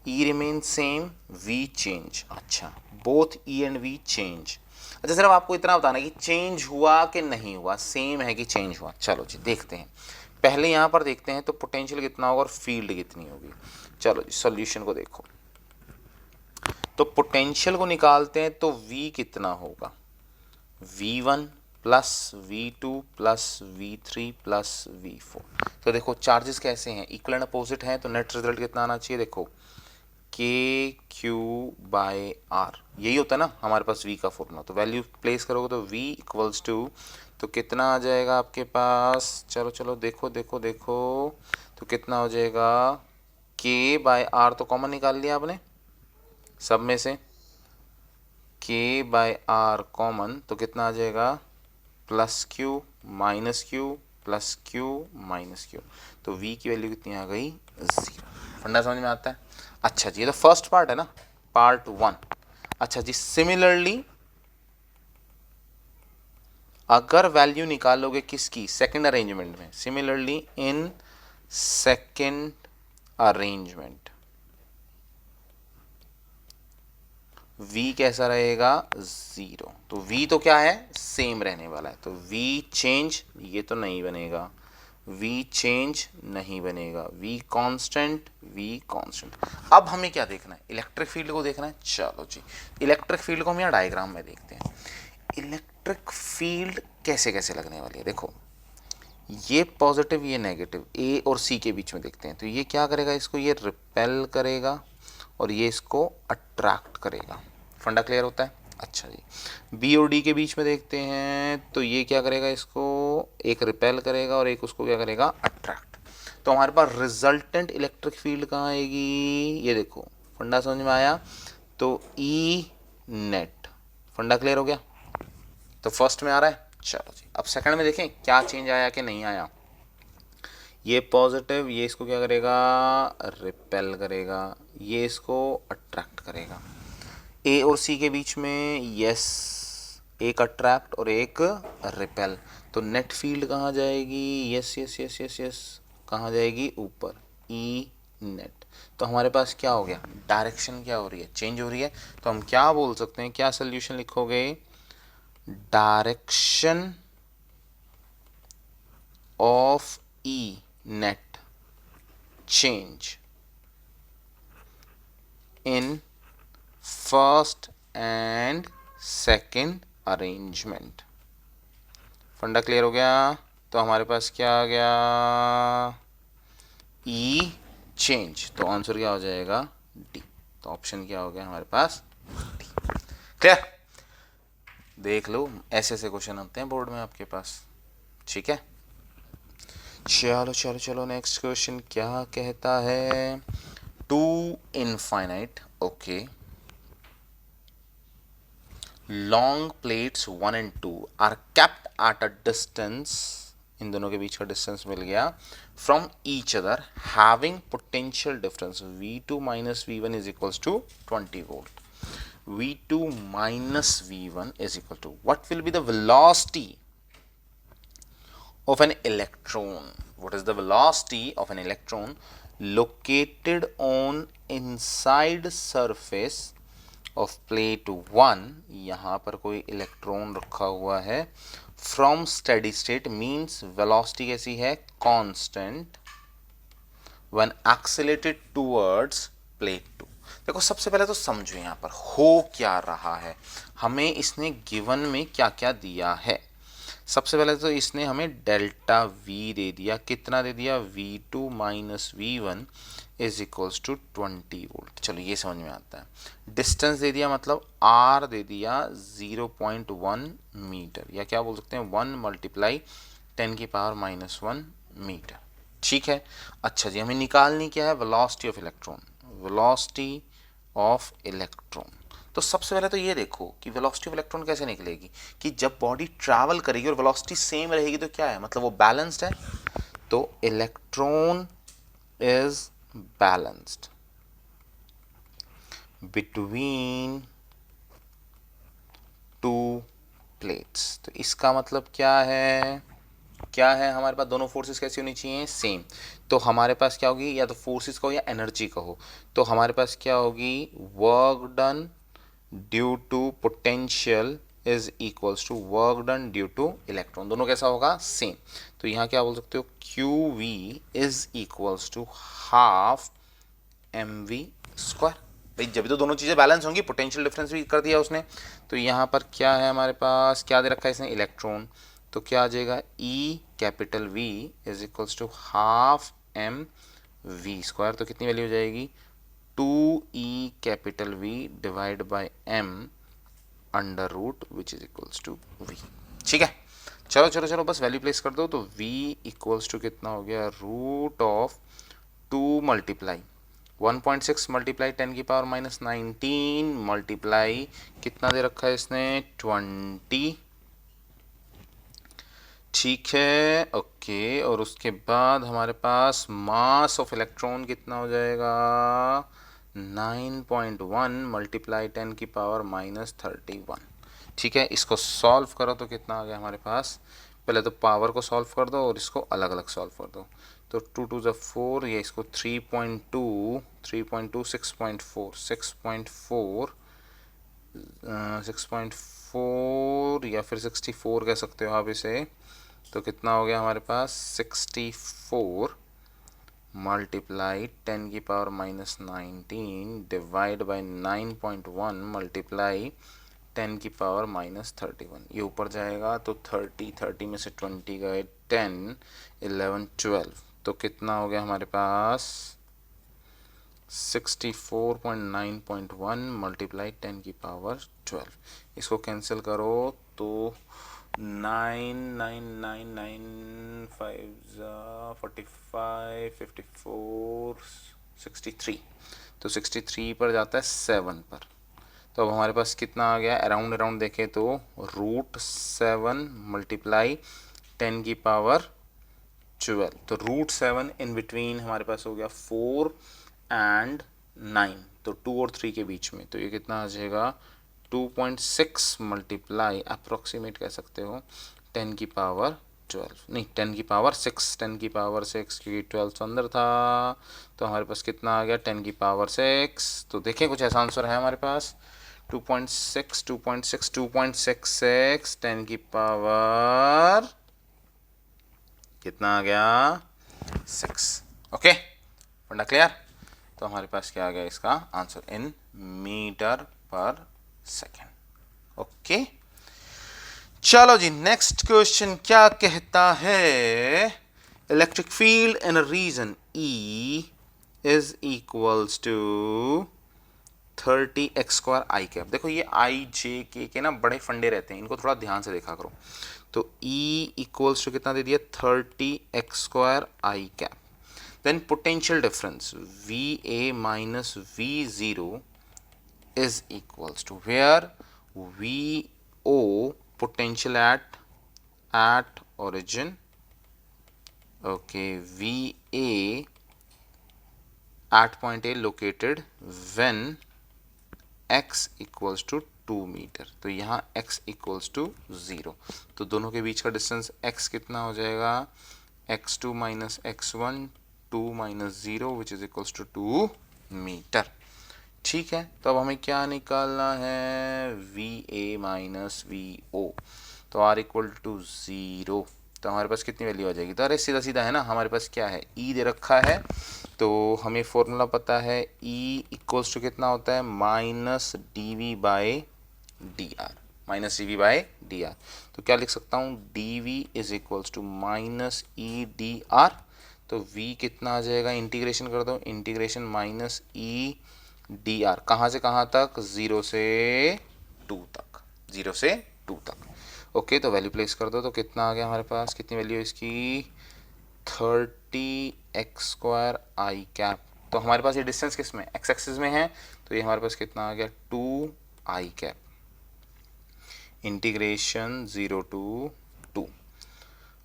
[SPEAKER 1] E remain same, V change. अच्छा, both E and V change. अच्छा, सिर्फ आपको इतना बताना कि चेंज हुआ कि नहीं हुआ, सेम है कि चेंज हुआ। चलो जी देखते हैं, पहले यहाँ पर देखते हैं तो पोटेंशियल कितना होगा और फील्ड कितनी होगी। चलो जी, सॉल्यूशन को देखो, तो पोटेंशियल को निकालते हैं, तो V कितना होगा, V1 plus V2 plus V3 plus V4। तो देखो चार्जेस कैसे हैं, इक्वल एंड अपोजिट हैं, तो नेट रिजल्ट कितना आना चाहिए, देखो KQ/R, यही होता है ना हमारे पास V का फॉर्मूला। तो वैल्यू प्लेस करोगे तो V इक्वल्स टू, तो कितना आ जाएगा आपके पास, चलो चलो देखो देखो देखो, तो कितना हो जाएगा, K/R तो कॉमन निकाल लिया आपने सब में से, K/R कॉमन, तो कितना आ जाएगा, +Q -Q +Q -Q, तो V की वैल्यू कितनी आ गई, 0। फंडा समझ में आता है? अच्छा जी, ये तो फर्स्ट पार्ट है ना, पार्ट 1। अच्छा जी, सिमिलरली अगर वैल्यू निकालोगे किसकी, सेकंड अरेंजमेंट में, similarly in second arrangement v कैसा रहेगा, 0। तो v तो क्या है, सेम रहने वाला है, तो v चेंज, ये तो नहीं बनेगा, v चेंज नहीं बनेगा, v कांस्टेंट, v कांस्टेंट। अब हमें क्या देखना है, इलेक्ट्रिक फील्ड को देखना है। चलो जी, इलेक्ट्रिक फील्ड को हम यहाँ डायग्राम में देखते हैं। इलेक्ट्रिक फील्ड कैसे कैसे लगने वाली है, देखो ये पॉजिटिव ये नेगेटिव, ए और सी के बीच में देखते हैं। तो ये क्या करेगा, इसको ये रिपेल करेगा और ये इसको अट्रैक्ट करेगा। फंडा क्लियर होता है? अच्छा जी, बी और डी के बीच में देखते हैं, तो ये क्या करेगा, इसको एक रिपेल करेगा और एक उसको क्या करेगा, अट्रैक्ट। तो हमारे पास रिजल्टेंट इलेक्ट्रिक फील्ड कहाँ आएगी, ये देखो, फंडा समझ में आया? तो ई नेट, फंडा क्लियर हो गया? तो फर्स्ट में आ रहा है। चलो जी, अब सेकंड में देखें क्या चेंज आया कि नहीं आया। ये पॉजिटिव, ये इसको क्या करेगा, रिपेल करेगा, ये इसको अट्रैक्ट करेगा। ए और सी के बीच में यस, एक अट्रैक्ट और एक रिपेल, तो नेट फील्ड कहाँ जाएगी, yes yes yes yes yes, कहाँ जाएगी, ऊपर, ई नेट। तो हमारे पास क्या हो गया, डायरेक्शन क्या हो रही है, चेंज हो रही है। तो हम क्या बोल सकते हैं, क्या सोल्यूशन लिखोगे, direction of E net change in first and second arrangement. फंडा क्लियर हो गया? तो हमारे पास क्या आ गया, ई चेंज, तो आंसर क्या हो जाएगा, डी। तो ऑप्शन क्या हो गया हमारे पास, डी। क्लियर? देख लो, ऐसे ऐसे क्वेश्चन आते हैं बोर्ड में आपके पास, ठीक है। चलो चलो चलो, नेक्स्ट क्वेश्चन क्या कहता है, two infinite, okay, long plates 1 and 2 are kept at a distance, इन दोनों के बीच का डिस्टेंस मिल गया, from each other having potential difference V2 minus V1 is equals to 20 volt. V2 minus V1 is equal to, what will be the velocity of an electron? What is the velocity of an electron located on inside surface of plate 1? यहाँ पर कोई electron रखा हुआ है, from steady state means velocity कैसी है, constant, when एक्सेलेरेटेड towards plate 2। देखो सबसे पहले तो समझो यहाँ पर हो क्या रहा है, हमें इसने गिवन में क्या क्या दिया है। सबसे पहले तो इसने हमें डेल्टा वी दे दिया, कितना दे दिया, V2 minus V1 is equals to 20 volt. चलो ये समझ में आता है। डिस्टेंस दे दिया, मतलब R दे दिया 0.1 मीटर, या क्या बोल सकते हैं 1 मल्टीप्लाई 10 की पावर -1 मीटर, ठीक है। अच्छा जी, हमें निकालनी क्या है, velocity of electron, velocity of electron. तो सबसे पहले तो ये देखो कि वेलोसिटी ऑफ इलेक्ट्रॉन कैसे निकलेगी, कि जब बॉडी ट्रैवल करेगी और वेलोसिटी सेम रहेगी तो क्या है, मतलब वो बैलेंस्ड है। तो electron is balanced between two plates. तो इसका मतलब क्या है, क्या है, हमारे पास दोनों फोर्सेस कैसी होनी चाहिए, सेम। तो हमारे पास क्या होगी, या तो फोर्सेस कहो या एनर्जी कहो, तो हमारे पास क्या होगी, work done due to potential is equals to work done due to electron, दोनों कैसा होगा, सेम। तो यहाँ क्या बोल सकते हो, Q V is equals to half mv square. भाई जब तो दोनों चीज़ें बैलेंस होंगी, पोटेंशियल डिफरेंस भी कर दिया उसने। तो यहाँ पर क्या है हमारे पास, क्या दे रखा है इसने, इलेक्ट्रॉन। तो क्या आ जाएगा, E capital V is equals to half mv square. तो कितनी वैल्यू हो जाएगी, 2e कैपिटल V divide by m under root which is equals to v, ठीक है। चलो चलो चलो, बस वैल्यू प्लेस कर दो। तो v इक्वल्स टू कितना हो गया, रूट ऑफ 2 मल्टीप्लाई 1.6 मल्टीप्लाई 10 की पावर -19 मल्टीप्लाई कितना दे रखा है इसने, 20, ठीक है, ओके। और उसके बाद हमारे पास मास ऑफ इलेक्ट्रॉन कितना हो जाएगा, 9.1 मल्टीप्लाई 10⁻⁻31। ठीक है, इसको सॉल्व करो तो कितना आ गया हमारे पास, पहले तो पावर को सॉल्व कर दो और इसको अलग अलग सॉल्व कर दो। तो 2 2 4, ये इसको 3.2 3.2 6.4 6.4 या फिर 64 कह सकते हो आप इसे। तो कितना हो गया हमारे पास, 64 मल्टीप्लाई 10⁻⁻19 डिवाइड बाई 9.1 मल्टीप्लाई 10⁻⁻31। ये ऊपर जाएगा तो 30 में से 20 गए, 10 11 12, तो कितना हो गया हमारे पास, 64.9.1 मल्टीप्लाई 10⁻12। इसको कैंसिल करो तो 9 9 9 9 5 45 54 63, तो 63 पर जाता है 7 पर। तो अब हमारे पास कितना आ गया, अराउंड अराउंड देखें तो √7 मल्टीप्लाई 10⁻12। तो √7 इन बिटवीन हमारे पास हो गया 4 एंड 9, तो 2 और 3 के बीच में। तो ये कितना आ जाएगा, 2.6 मल्टीप्लाई अप्रोक्सीमेट कह सकते हो 10⁻12, नहीं 10⁻6 10⁻6, क्योंकि 12 तो अंदर था। तो हमारे पास कितना आ गया, 10⁻6। तो देखें कुछ ऐसा आंसर है हमारे पास, 2.6 2.6 2.66 कितना आ गया, 6। ओके, फंडा क्लियर। तो हमारे पास क्या आ गया इसका answer, in metre per second. Okay, चलो जी, नेक्स्ट क्वेश्चन क्या कहता है, electric field in a region E is equals to 30x² I cap. देखो ये आई जे के ना बड़े फंडे रहते हैं, इनको थोड़ा ध्यान से देखा करो। तो E इक्वल्स टू कितना दे दिया, 30x² I cap. Then potential difference VA minus V0 is equals to where VO potential at origin, okay, VA at point A located when x equals to 2 metre. तो यहाँ x equals to 0, तो दोनों के बीच का distance x कितना हो जाएगा, x2 minus x1, 2 minus 0 which is equals to 2 metre. ठीक है, तो अब हमें क्या निकालना है, VA माइनस VO, तो R इक्वल टू 0। तो हमारे पास कितनी वैल्यू आ जाएगी, तो अरे सीधा सीधा है ना, हमारे पास क्या है, E दे रखा है, तो हमें फॉर्मूला पता है, E इक्वल्स टू कितना होता है, -dV/dr, -dV/dr। तो क्या लिख सकता हूँ, dV is equals to -E/dr। तो V कितना आ जाएगा, इंटीग्रेशन कर दो, इंटीग्रेशन -E/dr, कहाँ से कहाँ तक, 0 से 2 तक, 0 से 2 तक। ओके, तो वैल्यू प्लेस कर दो, तो कितना आ गया हमारे पास, कितनी वैल्यू है इसकी, 30x² आई कैप। तो हमारे पास ये डिस्टेंस किस में, एक्स एक्सिस में है, तो ये हमारे पास कितना आ गया, 2 आई कैप, इंटीग्रेशन 0 to 2।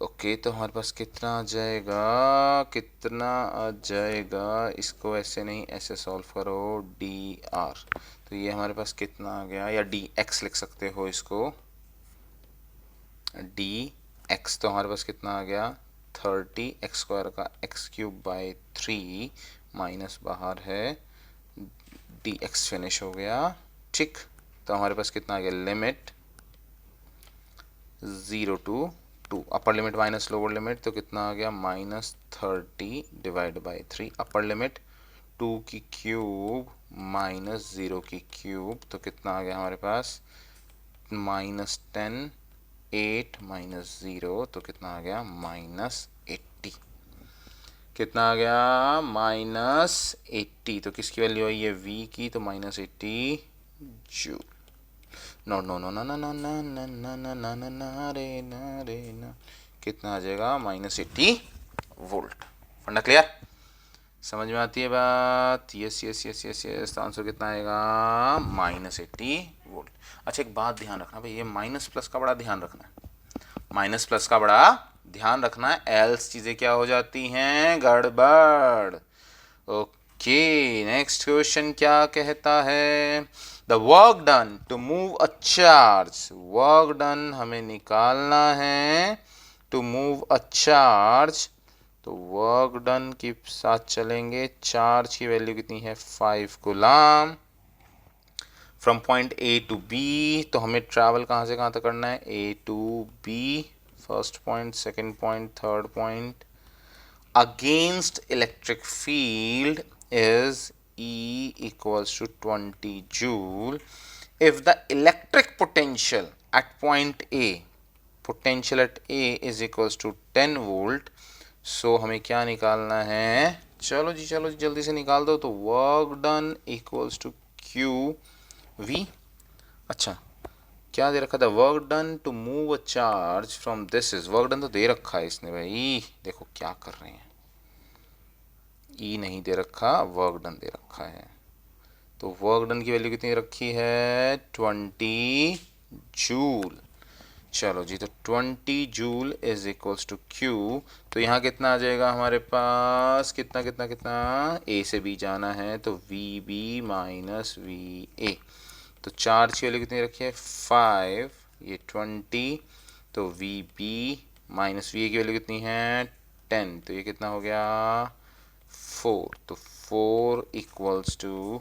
[SPEAKER 1] ओके, तो हमारे पास कितना आ जाएगा, कितना आ जाएगा, इसको ऐसे नहीं ऐसे सॉल्व करो, dr। तो ये हमारे पास कितना आ गया, या dx लिख सकते हो इसको, dx। तो हमारे पास कितना आ गया, 30x² का x³/3 माइनस बाहर है, dx फिनिश हो गया। ठीक, तो हमारे पास कितना आ गया, limit 0 to 2, upper limit minus lower limit, तो कितना आ गया, -30 डिवाइड बाई 3, अपर लिमिट 2 की क्यूब माइनस 0 की क्यूब, तो कितना आ गया हमारे पास, -10, 8 माइनस 0, तो कितना आ गया, -80। कितना आ गया, -80। तो किसकी वैल्यू आई है, V की, तो -80 joule. No no no no no no no no no no no no no रे ना रे ना, कितना आ जाएगा, -80 वोल्ट। फंडा क्लियर, समझ में आती है बात, yes yes yes yes yes. तो आंसर कितना आएगा, -80 वोल्ट। अच्छा, एक बात ध्यान रखना भाई, ये माइनस प्लस का बड़ा ध्यान रखना है, माइनस प्लस का बड़ा ध्यान रखना है, एल्स चीजें क्या हो जाती हैं, गड़बड़। ओके, नेक्स्ट क्वेश्चन क्या कहता है, the work done to move a charge, work done हमें निकालना है टू मूव अ चार्ज, तो वर्क डन के साथ चलेंगे, चार्ज की वैल्यू कितनी है 5 coulomb, from point A to B, तो हमें ट्रैवल कहाँ से कहाँ तक करना है, A to B, first point, second point, third point, against electric field is E equals to 20 joule. If the electric potential at point A, potential at A is equals to 10 volt, so हमें क्या निकालना है, चलो जी जल्दी से निकाल दो, तो work done equals to Q V. अच्छा, क्या दे रखा था, work done to move a charge from this is, work done तो दे रखा है इसने भाई, देखो क्या कर रहे हैं, ई नहीं दे रखा, वर्क डन दे रखा है, तो वर्क डन की वैल्यू कितनी रखी है 20 जूल। चलो जी, तो 20 joule is equals to Q, तो यहाँ कितना आ जाएगा हमारे पास, कितना कितना कितना, ए से बी जाना है, तो V B minus V A, तो चार्ज की वैल्यू कितनी रखी है 5, ये 20, तो V B minus V A की वैल्यू कितनी है 10, तो ये कितना हो गया 4, तो 4 equals to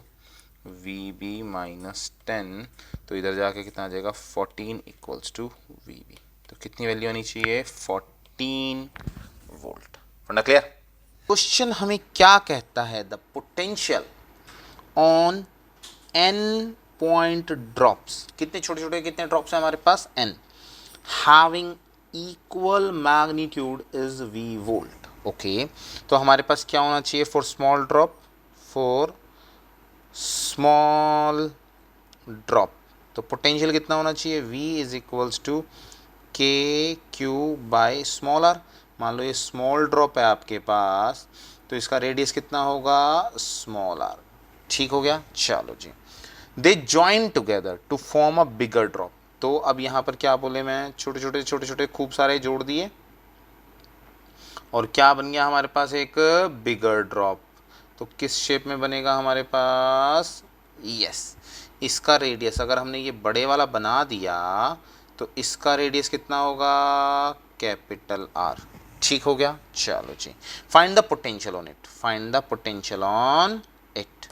[SPEAKER 1] V B minus 10, तो इधर जाके कितना आ जाएगा 14 इक्वल्स टू वी बी, तो कितनी वैल्यू आनी चाहिए 14 वोल्ट। फंडा क्लियर। क्वेश्चन हमें क्या कहता है, the potential on n point drops, कितने छोटे छोटे कितने ड्रॉप्स हैं हमारे पास n, having equal magnitude is v volt. Okay, तो हमारे पास क्या होना चाहिए for small drop, for small drop, तो पोटेंशियल कितना होना चाहिए, v is equals to K Q by small are. मान लो ये स्मॉल ड्रॉप है आपके पास, तो इसका रेडियस कितना होगा स्मॉल आर, ठीक हो गया। चलो जी, they join together to form a bigger drop, तो अब यहाँ पर क्या बोले मैं, छोटे छोटे खूब सारे जोड़ दिए और क्या बन गया हमारे पास एक बिगर ड्रॉप, तो किस शेप में बनेगा हमारे पास, यस, इसका रेडियस अगर हमने ये बड़े वाला बना दिया तो इसका रेडियस कितना होगा कैपिटल आर, ठीक हो गया। चलो जी, find the potential on it, find the potential on it,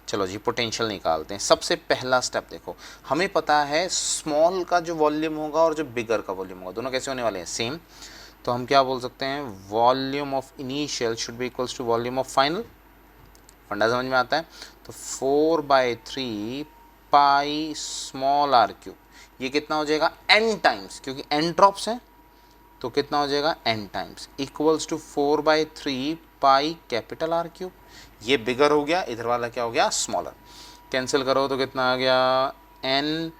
[SPEAKER 1] चलो जी पोटेंशियल निकालते हैं। सबसे पहला स्टेप देखो, हमें पता है स्मॉल का जो वॉल्यूम होगा और जो बिगर का वॉल्यूम होगा दोनों कैसे होने वाले हैं सेम, तो हम क्या बोल सकते हैं, volume of initial should be equals to volume of final, फंडा समझ में आता है। तो 4/3 पाई स्मॉल आर क्यूब, ये कितना हो जाएगा n टाइम्स, क्योंकि n ड्रॉप्स हैं तो कितना हो जाएगा n times, equals to 4/3 pi capital R cube, ये बिगर हो गया, इधर वाला क्या हो गया स्मॉलर, कैंसिल करो तो कितना आ गया n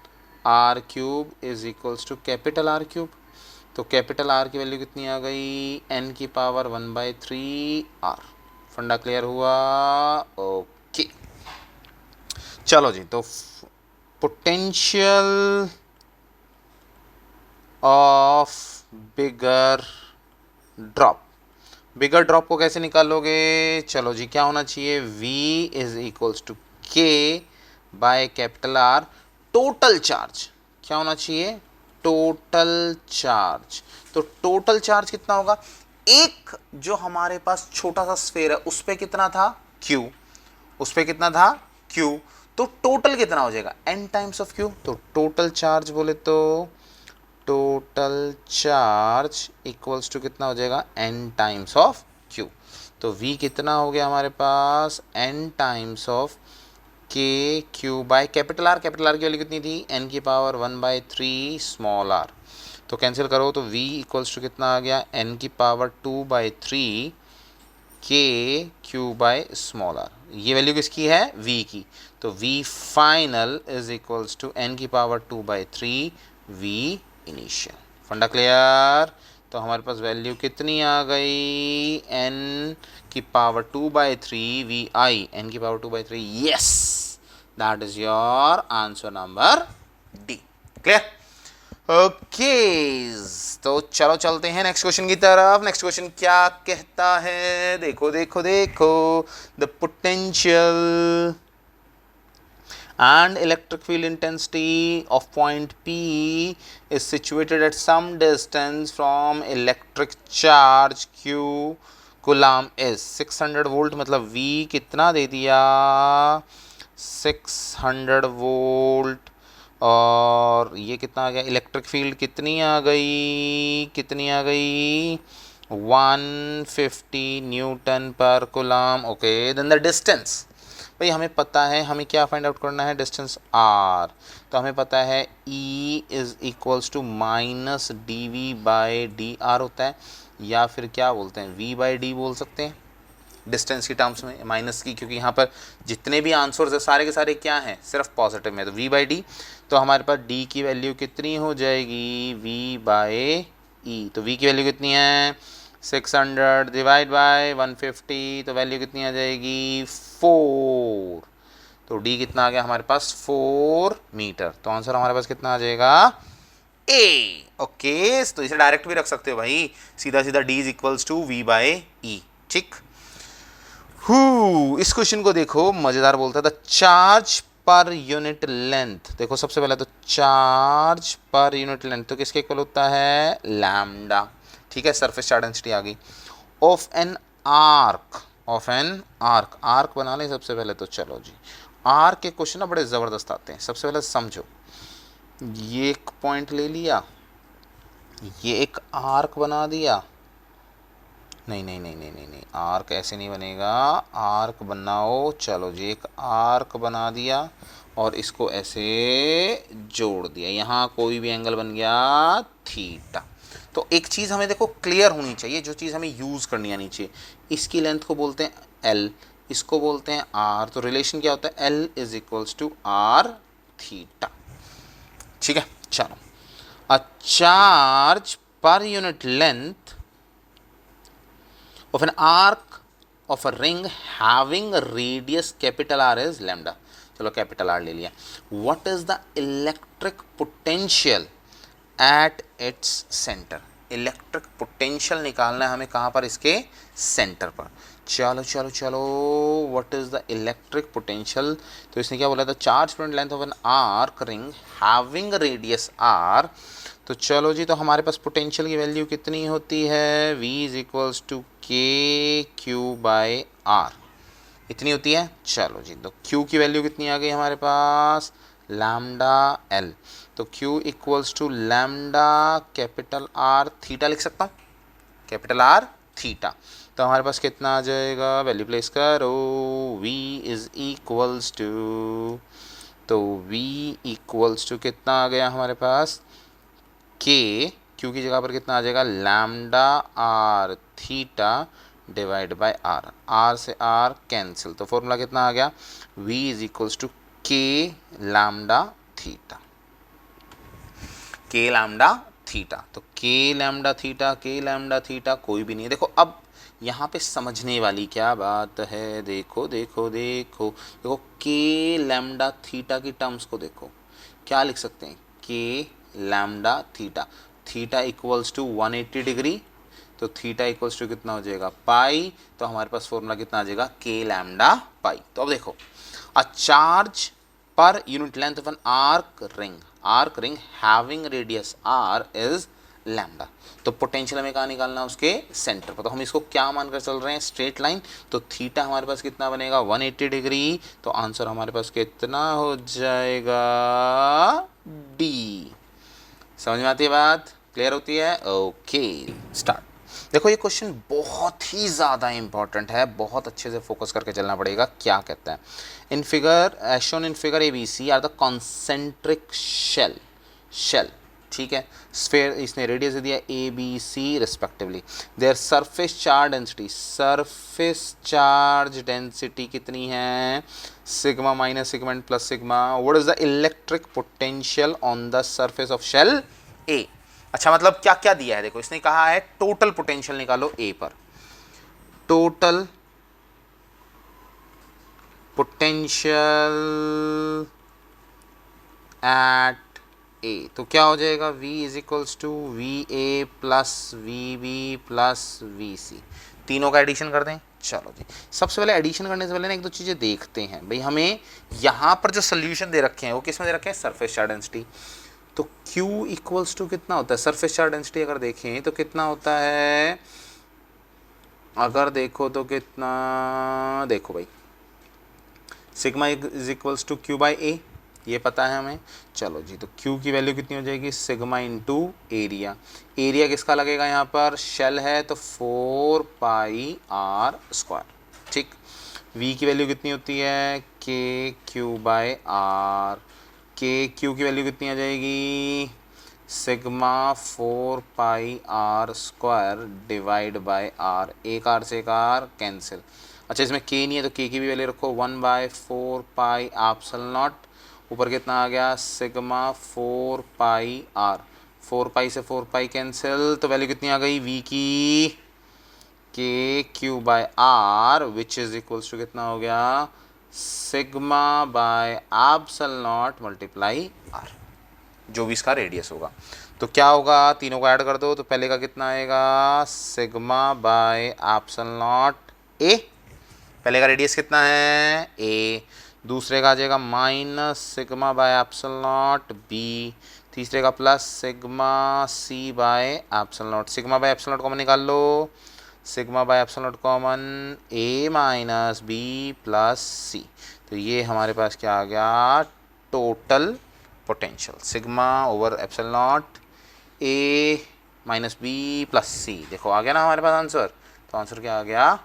[SPEAKER 1] R cube is equals to capital R cube, तो कैपिटल आर की वैल्यू कितनी आ गई n की पावर 1/3 r, फंडा क्लियर हुआ। ओके, चलो जी, तो potential of bigger drop, bigger drop को कैसे निकालोगे, चलो जी, क्या होना चाहिए v is equals to K by capital R, total charge क्या होना चाहिए टोटल चार्ज, तो टोटल चार्ज कितना होगा, एक जो हमारे पास छोटा सा स्फेयर है उस पे कितना था q, उस पे कितना था q, तो टोटल कितना हो जाएगा n टाइम्स ऑफ q, तो टोटल चार्ज बोले तो टोटल चार्ज इक्वल्स टू कितना हो जाएगा n टाइम्स ऑफ q, तो v कितना हो गया हमारे पास n टाइम्स ऑफ के क्यू बाय कैपिटल आर की वैल्यू कितनी थी n की पावर 1/3 स्मॉल r, तो कैंसिल करो तो v इक्वल्स टू कितना आ गया n की power 2/3 K Q by small R, ये वैल्यू किसकी है v की, तो v final is equals to n की पावर 2/3 v इनिशियल, फंडा क्लियर। तो हमारे पास वैल्यू कितनी आ गई n की पावर 2/3 वी आई, n की power 2/3, yes that is your answer number D, clear. Okay, तो चलो चलते हैं नेक्स्ट क्वेश्चन की तरफ। नेक्स्ट क्वेश्चन क्या कहता है, देखो देखो देखो, the potential and electric field intensity of point P is situated at some distance from electric charge Q coulomb is 600 volt, मतलब V कितना दे दिया, 600 वोल्ट। और ये कितना आ गया, इलेक्ट्रिक फील्ड कितनी आ गई, कितनी आ गई, 150 newton per coulomb. Okay, then the distance, भाई हमें पता है, हमें क्या फाइंड आउट करना है, डिस्टेंस r। तो हमें पता है E is equals to minus D V by D R होता है, या फिर क्या बोलते हैं, v बाई डी बोल सकते हैं डिस्टेंस की टर्म्स में, माइनस की, क्योंकि यहाँ पर जितने भी आंसर्स है सारे के सारे क्या हैं, सिर्फ पॉजिटिव में, तो v बाई डी। तो हमारे पास d की वैल्यू कितनी हो जाएगी, v बाई ई। तो v की वैल्यू कितनी है, 600 डिवाइड बाय 150, तो वैल्यू कितनी आ जाएगी, 4। तो d कितना आ गया हमारे पास, 4 मीटर। तो आंसर हमारे पास कितना आ जाएगा, ए। ओके, तो इसे डायरेक्ट भी रख सकते हो भाई, सीधा सीधा d is equals to V by E. ठीक, इस क्वेश्चन को देखो, मजेदार बोलता है, the charge per unit length. देखो सबसे पहले तो चार्ज पर यूनिट लेंथ तो किसके इक्वल होता है, लैम्डा। ठीक है, सरफेस चार्ज डेंसिटी आ गई। Of an arc, of an arc, arc बना लें सबसे पहले तो। चलो जी, आर्क के क्वेश्चन ना बड़े ज़बरदस्त आते हैं। सबसे पहले समझो, ये एक पॉइंट ले लिया, ये एक आर्क बना दिया, नहीं नहीं नहीं नहीं नहीं नहीं, आर्क ऐसे नहीं बनेगा, आर्क बनाओ। चलो जी, एक आर्क बना दिया और इसको ऐसे जोड़ दिया, यहाँ कोई भी एंगल बन गया थीटा। तो एक चीज़ हमें देखो क्लियर होनी चाहिए, जो चीज़ हमें यूज़ करनी आनी चाहिए, इसकी लेंथ को बोलते हैं एल, इसको बोलते हैं आर। तो रिलेशन क्या होता है, L is equals to R theta. ठीक है, चलो, a charge per unit length of an arc of a ring having a radius capital R is lambda। चलो कैपिटल आर ले लिया। What is the electric potential at its center? Electric potential निकालना है हमें, कहाँ पर, इसके सेंटर पर। चलो चलो चलो, what is the electric potential, तो इसने क्या बोला था, charge per length of an arc ring having radius R. तो चलो जी, तो हमारे पास पोटेंशियल की वैल्यू कितनी होती है, v is equals to K Q by are, इतनी होती है। चलो जी, तो q की वैल्यू कितनी आ गई हमारे पास, लैम्डा एल। तो q equals to lambda capital R theta लिख सकता हूँ, कैपिटल आर थीटा। तो हमारे पास कितना आ जाएगा, वैल्यू प्लेस करो, v इज इक्वल्स टू, तो v इक्वल्स टू कितना आ गया हमारे पास, k, q की जगह पर कितना आ जाएगा, lambda R theta divide by R, R से आर कैंसिल, तो फॉर्मूला कितना आ गया, v is equals to K lambda theta, K lambda theta. तो K lambda theta, K lambda theta कोई भी नहीं है। देखो अब यहाँ पे समझने वाली क्या बात है, देखो देखो देखो देखो, के लैम्डा थीटा की टर्म्स को देखो, क्या लिख सकते हैं, K lambda theta, theta equals to 180 degree, तो थीटा इक्वल्स टू कितना हो जाएगा, पाई। तो हमारे पास फॉर्मूला कितना आ जाएगा, के लैम्डा पाई। तो अब देखो, a charge per unit length of an arc ring having radius R is lambda. तो पोटेंशियल हमें कहाँ निकालना है, उसके सेंटर पर। तो हम इसको क्या मानकर चल रहे हैं, स्ट्रेट लाइन। तो थीटा हमारे पास कितना बनेगा, 180 डिग्री। तो आंसर हमारे पास कितना हो जाएगा, डी। समझ में आती है बात, क्लियर होती है। Okay, start. देखो ये क्वेश्चन बहुत ही ज़्यादा इंपॉर्टेंट है, बहुत अच्छे से फोकस करके चलना पड़ेगा। क्या कहता है, in figure as shown in figure A B C are the concentric shell. ठीक है, स्फेयर, इसने रेडियस दिया A B C respectively. Their surface charge density, surface charge density कितनी है, sigma minus sigma and plus sigma. What is the electric potential on the surface of shell A. अच्छा, मतलब क्या क्या दिया है, देखो इसने कहा है टोटल पोटेंशियल निकालो ए पर, टोटल पोटेंशियल एट ए, तो क्या हो जाएगा v is equals to V A plus V B plus V C, तीनों का एडिशन कर दें। चलो जी, सबसे पहले एडिशन करने से पहले ना एक दो चीज़ें देखते हैं भाई। हमें यहाँ पर जो सोल्यूशन दे रखे हैं वो किस में दे रखे हैं, सरफेस चार्ज डेंसिटी। तो Q इक्वल्स टू कितना होता है, सरफेस चार्ज डेंसिटी अगर देखें तो कितना होता है, अगर देखो तो कितना, देखो भाई sigma is equals to Q by A, ये पता है हमें। चलो जी, तो Q की वैल्यू कितनी हो जाएगी, सिग्मा इंटू एरिया। एरिया किसका लगेगा यहाँ पर, शेल है तो 4 पाई आर स्क्वायर। ठीक, V की वैल्यू कितनी होती है, K Q by R. K Q की वैल्यू कितनी आ जाएगी, sigma 4 pi R square divide by R, एक आर से एक आर कैंसिल। अच्छा, इसमें के नहीं है तो के की भी वैल्यू रखो 1/4 पाई एप्सिलॉन नॉट, ऊपर कितना आ गया, सिग्मा 4 पाई आर, 4 पाई से 4 पाई कैंसिल, तो वैल्यू कितनी आ गई वी की, K Q by R which is equals to कितना हो गया, sigma by epsilon naught multiply R, जो भी इसका रेडियस होगा। तो क्या होगा, तीनों को ऐड कर दो, तो पहले का कितना आएगा, सिग्मा बाय एप्सिलॉन नॉट ए, पहले का रेडियस कितना है ए, दूसरे का आ जाएगा minus sigma by epsilon naught B, तीसरे का plus sigma C by epsilon naught. Sigma by epsilon naught common निकाल लो, sigma by epsilon naught common, A minus B plus C, तो ये हमारे पास क्या आ गया, total potential sigma over epsilon naught A minus B plus C. देखो आ गया ना हमारे पास आंसर, तो आंसर क्या आ गया,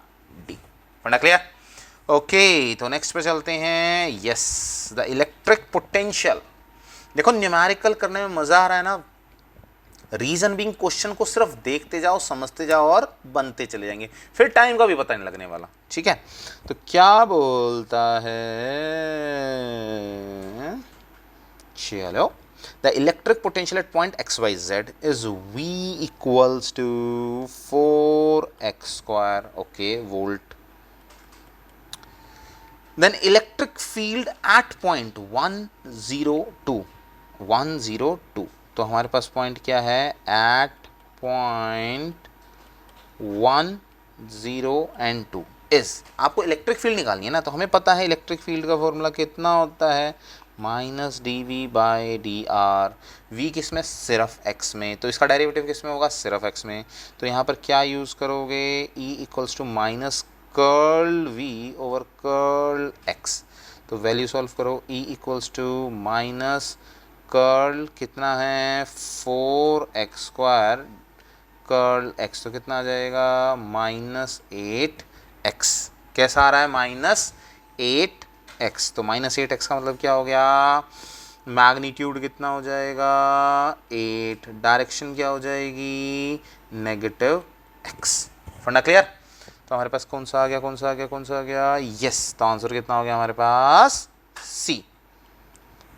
[SPEAKER 1] डी। पढ़ना क्लियर, ओके। तो नेक्स्ट पे चलते हैं, यस, द इलेक्ट्रिक पोटेंशियल। देखो न्यूमेरिकल करने में मजा आ रहा है ना, रीजन बीइंग क्वेश्चन को सिर्फ देखते जाओ, समझते जाओ और बनते चले जाएंगे, फिर टाइम का भी पता नहीं लगने वाला। ठीक है, तो क्या बोलता है, चलो, the electric potential at point xyz is V equals to 4x square, okay, volt. Then electric field at point 102, 102, तो हमारे पास पॉइंट क्या है, at point 1, 0 and 2 इज, आपको इलेक्ट्रिक फील्ड निकालनी है ना, तो हमें पता है इलेक्ट्रिक फील्ड का फॉर्मूला कितना होता है, minus D V by D R. V किस में, सिर्फ एक्स में, तो इसका डेरिवेटिव किस में होगा, सिर्फ एक्स में, तो यहाँ पर क्या यूज़ करोगे, E equals to minus curl V over curl X, तो वैल्यू सॉल्व करो, E equals to minus curl कितना है 4x स्क्वायर कर्ल x, तो कितना आ जाएगा, -8x। कैसा आ रहा है, -8x, तो -8x का मतलब क्या हो गया, मैग्नीट्यूड कितना हो जाएगा 8, डायरेक्शन क्या हो जाएगी -x। फंडा क्लियर, तो हमारे पास कौन सा आ गया, कौन सा आ गया, कौन सा आ गया, यस, तो आंसर कितना हो गया हमारे पास, सी।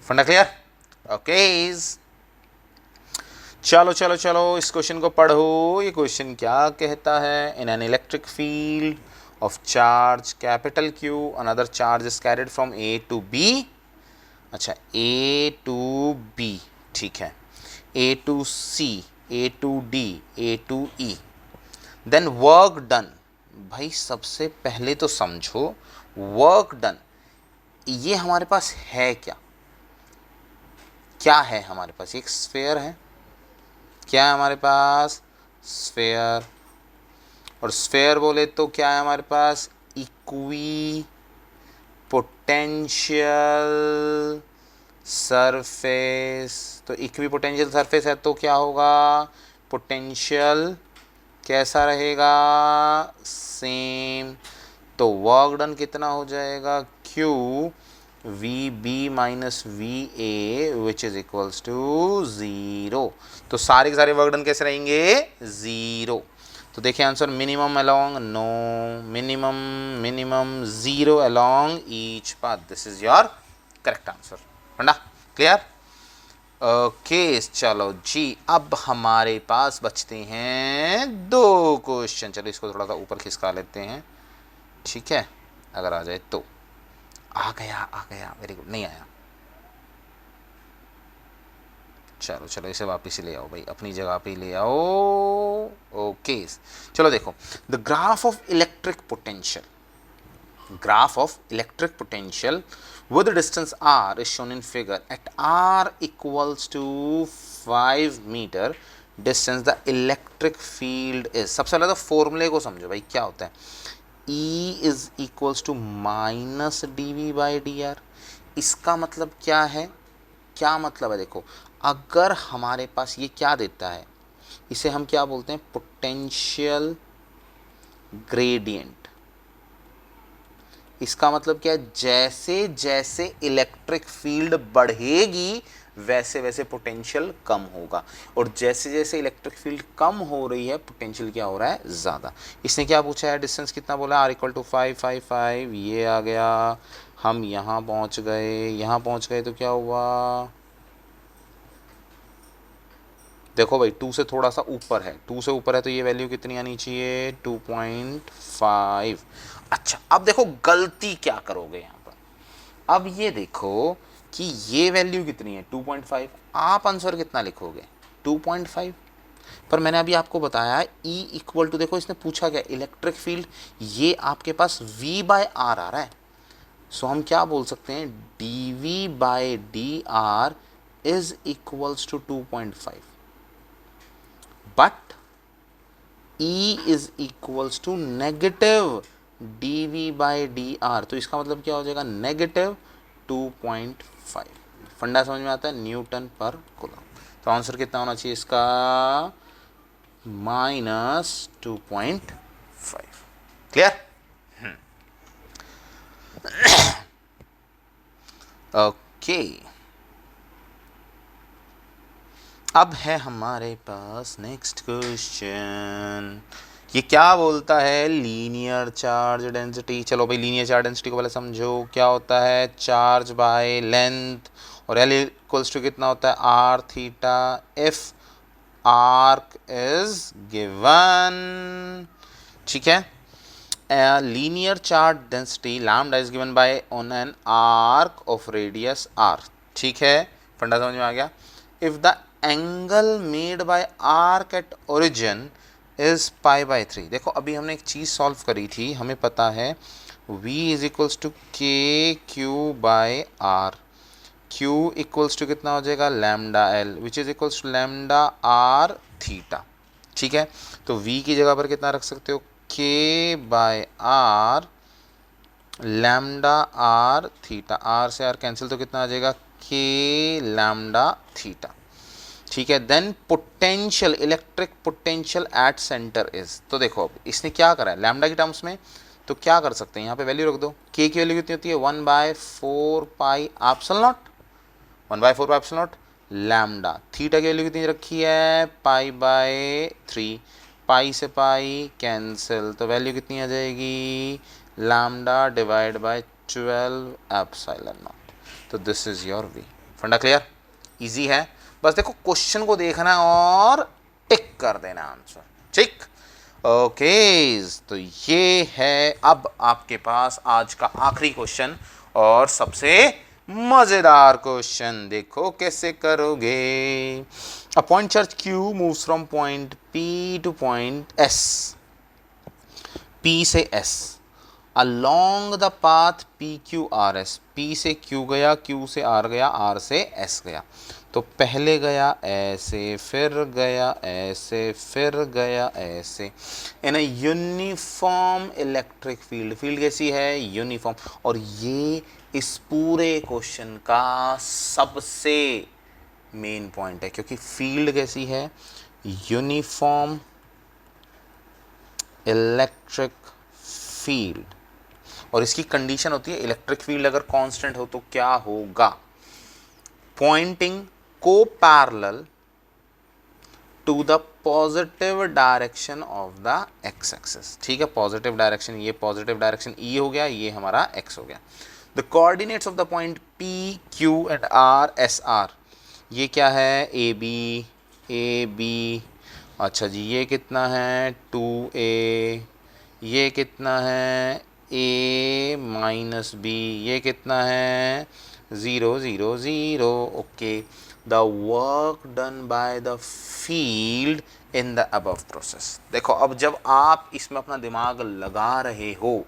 [SPEAKER 1] फंडा क्लियर, ओके। चलो चलो चलो, इस क्वेश्चन को पढ़ो, ये क्वेश्चन क्या कहता है, in an electric field of charge capital Q another charge is carried from A to B। अच्छा, A टू B, ठीक है, A to C, A to D, A to E, then work done. भाई सबसे पहले तो समझो work done, ये हमारे पास है क्या, क्या है हमारे पास, एक स्फेयर है, क्या है हमारे पास, स्फेयर, और स्फेयर बोले तो क्या है हमारे पास, इक्वी पोटेंशियल सरफेस, तो इक्वी पोटेंशियल सरफेस है तो क्या होगा, पोटेंशियल कैसा रहेगा, सेम, तो वर्क डन कितना हो जाएगा, Q V B minus V A which is equals to 0, तो सारे के सारे वर्क डन कैसे रहेंगे, 0। तो देखिए answer, minimum along, no, minimum minimum 0 along each path, this is your correct answer. फंडा क्लियर, ओके। चलो जी, अब हमारे पास बचते हैं 2 क्वेश्चन, चलो इसको थोड़ा सा ऊपर खिसका लेते हैं, ठीक है, अगर आ जाए तो, आ गया, वेरी गुड, नहीं आया, चलो चलो इसे वापस ही ले आओ भाई, अपनी जगह पे ही ले आओ। ओके, चलो देखो, the graph of electric potential, graph of electric potential with the distance r is shown in figure. At r equals to 5 meter distance the electric field is, सबसे पहले तो फॉर्मूले को समझो भाई, क्या होता है, E is equals to minus D V by D R. इसका मतलब क्या है, क्या मतलब है, देखो अगर हमारे पास ये क्या देता है, इसे हम क्या बोलते हैं, पोटेंशियल ग्रेडियंट। इसका मतलब क्या है, जैसे जैसे इलेक्ट्रिक फील्ड बढ़ेगी वैसे वैसे पोटेंशियल कम होगा, और जैसे जैसे इलेक्ट्रिक फील्ड कम हो रही है पोटेंशियल क्या हो रहा है, ज़्यादा। इसने क्या पूछा है, डिस्टेंस कितना बोला, r इक्वल टू 555, ये आ गया, हम यहाँ पहुँच गए, यहाँ पहुँच गए तो क्या हुआ, देखो भाई 2 से थोड़ा सा ऊपर है, 2 से ऊपर है तो ये वैल्यू कितनी आनी चाहिए, 2.5। अच्छा अब देखो गलती क्या करोगे यहाँ पर, अब ये देखो कि ये वैल्यू कितनी है 2.5, आप आंसर कितना लिखोगे 2.5, पर मैंने अभी आपको बताया E इक्वल टू, देखो इसने पूछा क्या, इलेक्ट्रिक फील्ड, ये आपके पास V बाय आर आ रहा है, सो हम क्या बोल सकते हैं, D V by D R is equals to 2.5, but E is equals to negative D V by D R, तो इसका मतलब क्या हो जाएगा, नेगेटिव 2.5। फंडा समझ में आता है, न्यूटन पर कूलम। तो आंसर कितना होना चाहिए इसका, -2.5। Clear, okay. अब है हमारे पास नेक्स्ट क्वेश्चन, ये क्या बोलता है, लीनियर चार्ज डेंसिटी। चलो भाई लीनियर चार्ज डेंसिटी को पहले समझो, क्या होता है, चार्ज बाय लेंथ, और एल इक्वल्स टू कितना होता है, R theta if arc is given, ठीक है। Linear charge density lambda is given by on an arc of radius R, ठीक है, फंडा समझ में आ गया। If the angle made by arc at origin is π/3, देखो अभी हमने एक चीज़ सॉल्व करी थी, हमें पता है v is equals to K Q by R, q equals to कितना हो जाएगा, lambda L, which is equals to lambda R theta, ठीक है। तो v की जगह पर कितना रख सकते हो, k by R lambda R theta, R से आर कैंसिल तो कितना आ जाएगा, k लैम्डा थीटा, ठीक है। Then potential, electric potential at centre is, तो देखो अब इसने क्या करा है लैम्डा की टर्म्स में, तो क्या कर सकते हैं, यहाँ पे वैल्यू रख दो, के की वैल्यू कितनी होती है, 1/4 pi epsilon not, 1/4 pi epsilon not, lambda theta की वैल्यू कितनी रखी है, π/3, पाई से पाई कैंसिल, तो वैल्यू कितनी आ जाएगी, lambda divide by 12 epsilon not. तो दिस इज योर वी। फंडा क्लियर, इजी है, बस देखो क्वेश्चन को देखना और टिक कर देना आंसर, ठीक। ओके, तो ये है अब आपके पास आज का आखिरी क्वेश्चन और सबसे मजेदार क्वेश्चन, देखो कैसे करोगे। A point charge Q moves from point P two point S, P से S along the path PQRS, P से Q गया, Q से R गया, R से S गया, तो पहले गया ऐसे, फिर गया ऐसे, फिर गया ऐसे, in a uniform electric field, field कैसी है, यूनिफॉर्म, और ये इस पूरे क्वेश्चन का सबसे मेन पॉइंट है, क्योंकि फील्ड कैसी है, यूनिफॉर्म इलेक्ट्रिक फील्ड, और इसकी कंडीशन होती है इलेक्ट्रिक फील्ड अगर कांस्टेंट हो तो क्या होगा, Poynting co-parallel to the positive direction of the x axis, ठीक है, पॉजिटिव डायरेक्शन, ये पॉजिटिव डायरेक्शन E हो गया, ये हमारा x हो गया। The coordinates of the point P, Q and R, S, R, ये क्या है, A B, अच्छा जी, ये कितना है 2A, ये कितना है A - B, ये कितना है 0 0 0. Okay, the work done by the field in the above process. देखो अब जब आप इसमें अपना दिमाग लगा रहे हो,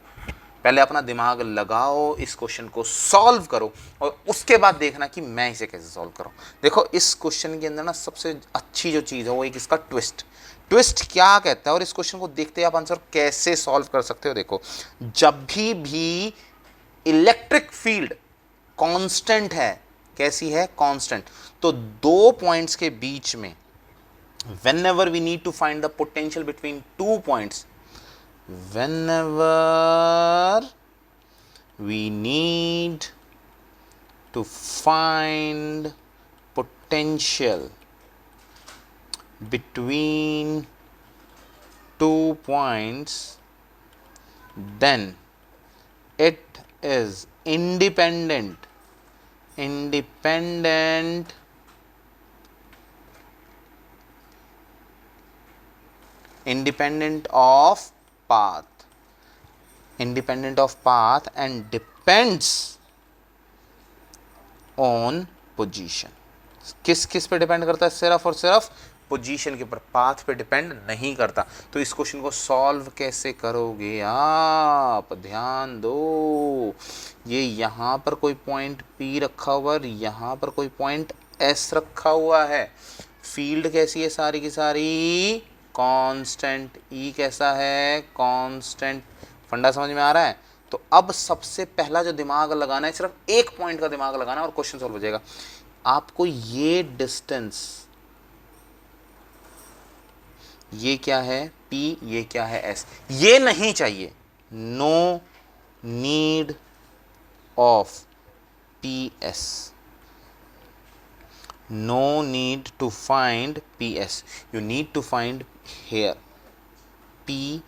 [SPEAKER 1] पहले अपना दिमाग लगाओ, इस क्वेश्चन को सॉल्व करो और उसके बाद देखना कि मैं इसे कैसे सॉल्व करूं. देखो इस क्वेश्चन के अंदर ना सबसे अच्छी जो चीज़ है वो एक इसका ट्विस्ट. ट्विस्ट क्या कहता है और इस क्वेश्चन को देखते आप आंसर कैसे सॉल्व कर सकते हो. देखो जब भी इलेक्ट्रिक फील्ड कांस्टेंट है, कैसी है, कांस्टेंट, तो दो पॉइंट्स के बीच में whenever we need to find the potential between 2 points, whenever we need to find potential between 2 points, then it is independent of path, and depends on position. किस पे depend करता है, सिर्फ और सिर्फ पोजीशन के ऊपर, पाथ पे डिपेंड नहीं करता. तो इस क्वेश्चन को सॉल्व कैसे करोगे आप, ध्यान दो. ये यहाँ पर कोई पॉइंट P रखा हुआ और यहाँ पर कोई पॉइंट S रखा हुआ है. फील्ड कैसी है, सारी की सारी कांस्टेंट. E कैसा है, कांस्टेंट. फंडा समझ में आ रहा है. तो अब सबसे पहला जो दिमाग लगाना है, सिर्फ एक पॉइंट का दिमाग लगाना है और क्वेश्चन सॉल्व हो जाएगा. आपको ये डिस्टेंस, ये क्या है P, ये क्या है S, ये नहीं चाहिए. No need of PS, no need to find PS, you need to find here. P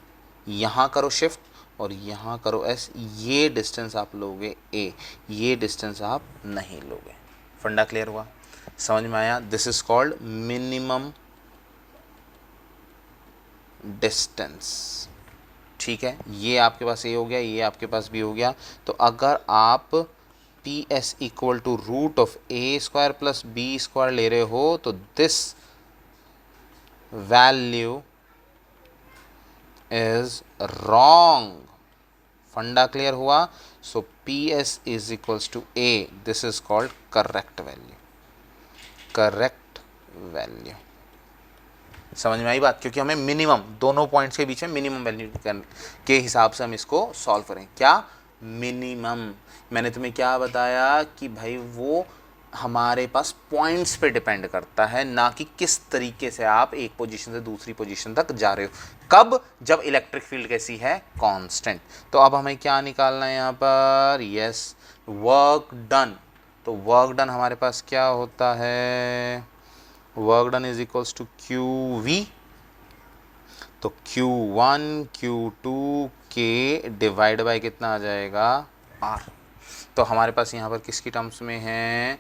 [SPEAKER 1] यहाँ करो शिफ्ट और यहाँ करो S. ये डिस्टेंस आप लोगे A, ये डिस्टेंस आप नहीं लोगे. फंडा क्लियर हुआ, समझ में आया. This is called minimum distance. ठीक है, ये आपके पास ए हो गया, ये आपके पास भी हो गया. तो अगर आप PS equal to root of A² plus B² ले रहे हो तो दिस वैल्यू इज रॉन्ग. फंडा क्लियर हुआ. So PS is equals to A, this is called correct value. Correct value. समझ में आई बात, क्योंकि हमें मिनिमम, दोनों पॉइंट्स के बीच में मिनिमम वैल्यू के हिसाब से हम इसको सॉल्व करें. क्या मिनिमम, मैंने तुम्हें क्या बताया कि भाई वो हमारे पास पॉइंट्स पे डिपेंड करता है, ना कि किस तरीके से आप एक पोजीशन से दूसरी पोजीशन तक जा रहे हो. कब, जब इलेक्ट्रिक फील्ड कैसी है, कांस्टेंट. तो अब हमें क्या निकालना है यहाँ पर, यस, वर्क डन. तो वर्क डन हमारे पास क्या होता है, work done is equals to QV. तो Q1 Q2 के डिवाइड बाय कितना आ जाएगा, R. तो हमारे पास यहाँ पर किसकी टर्म्स में है,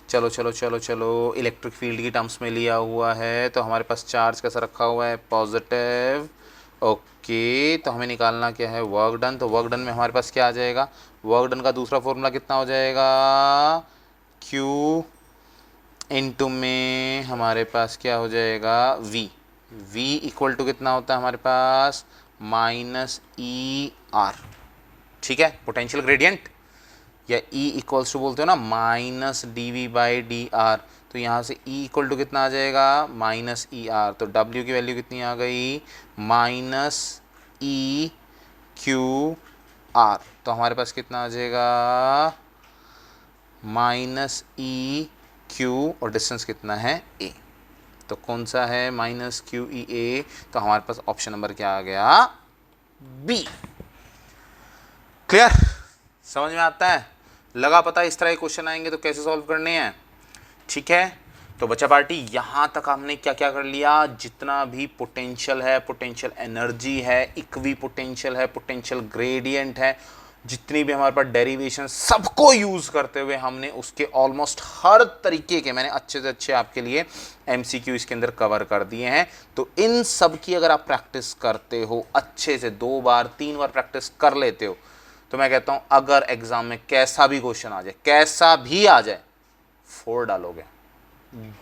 [SPEAKER 1] चलो चलो चलो चलो, इलेक्ट्रिक फील्ड की टर्म्स में लिया हुआ है. तो हमारे पास चार्ज कैसा रखा हुआ है, पॉजिटिव. ओके, तो हमें निकालना क्या है, वर्क डन. तो वर्क डन में हमारे पास क्या आ जाएगा, वर्क डन का दूसरा फॉर्मूला कितना हो जाएगा, Q इनटू में हमारे पास क्या हो जाएगा, V. V इक्वल टू कितना होता है हमारे पास, -ER. ठीक है, पोटेंशियल ग्रेडियंट, या E इक्वल्स टू बोलते हो ना, -dV/dr. तो यहाँ से E इक्वल टू कितना आ जाएगा, -ER. तो W की वैल्यू कितनी आ गई, -EQR. तो हमारे पास कितना आ जाएगा, -EQ, और डिस्टेंस कितना है, A. तो कौन सा है, -QEA. तो हमारे पास ऑप्शन नंबर क्या आ गया, B. क्लियर, समझ में आता है, लगा पता. इस तरह के क्वेश्चन आएंगे तो कैसे सॉल्व करने हैं. ठीक है, तो बच्चा पार्टी यहाँ तक हमने क्या क्या कर लिया, जितना भी पोटेंशियल है, पोटेंशियल एनर्जी है, इक्वी पोटेंशियल है, पोटेंशियल ग्रेडियंट है, जितनी भी हमारे पास डेरिवेशन, सबको यूज़ करते हुए हमने उसके ऑलमोस्ट हर तरीके के, मैंने अच्छे से अच्छे आपके लिए MCQ इसके अंदर कवर कर दिए हैं. तो इन सब की अगर आप प्रैक्टिस करते हो अच्छे से, 2 बार 3 बार प्रैक्टिस कर लेते हो, तो मैं कहता हूं अगर एग्जाम में कैसा भी क्वेश्चन आ जाए, कैसा भी आ जाए, 4 डालोगे,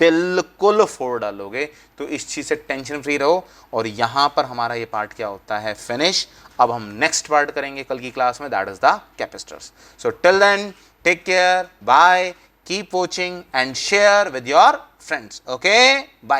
[SPEAKER 1] बिल्कुल 4 डालोगे। तो इस चीज से टेंशन फ्री रहो। और यहां पर हमारा ये पार्ट क्या होता है, फिनिश। अब हम नेक्स्ट पार्ट करेंगे कल की क्लास में, that is the capacitors. So till then take care, bye, keep watching and share with your friends. Okay, bye.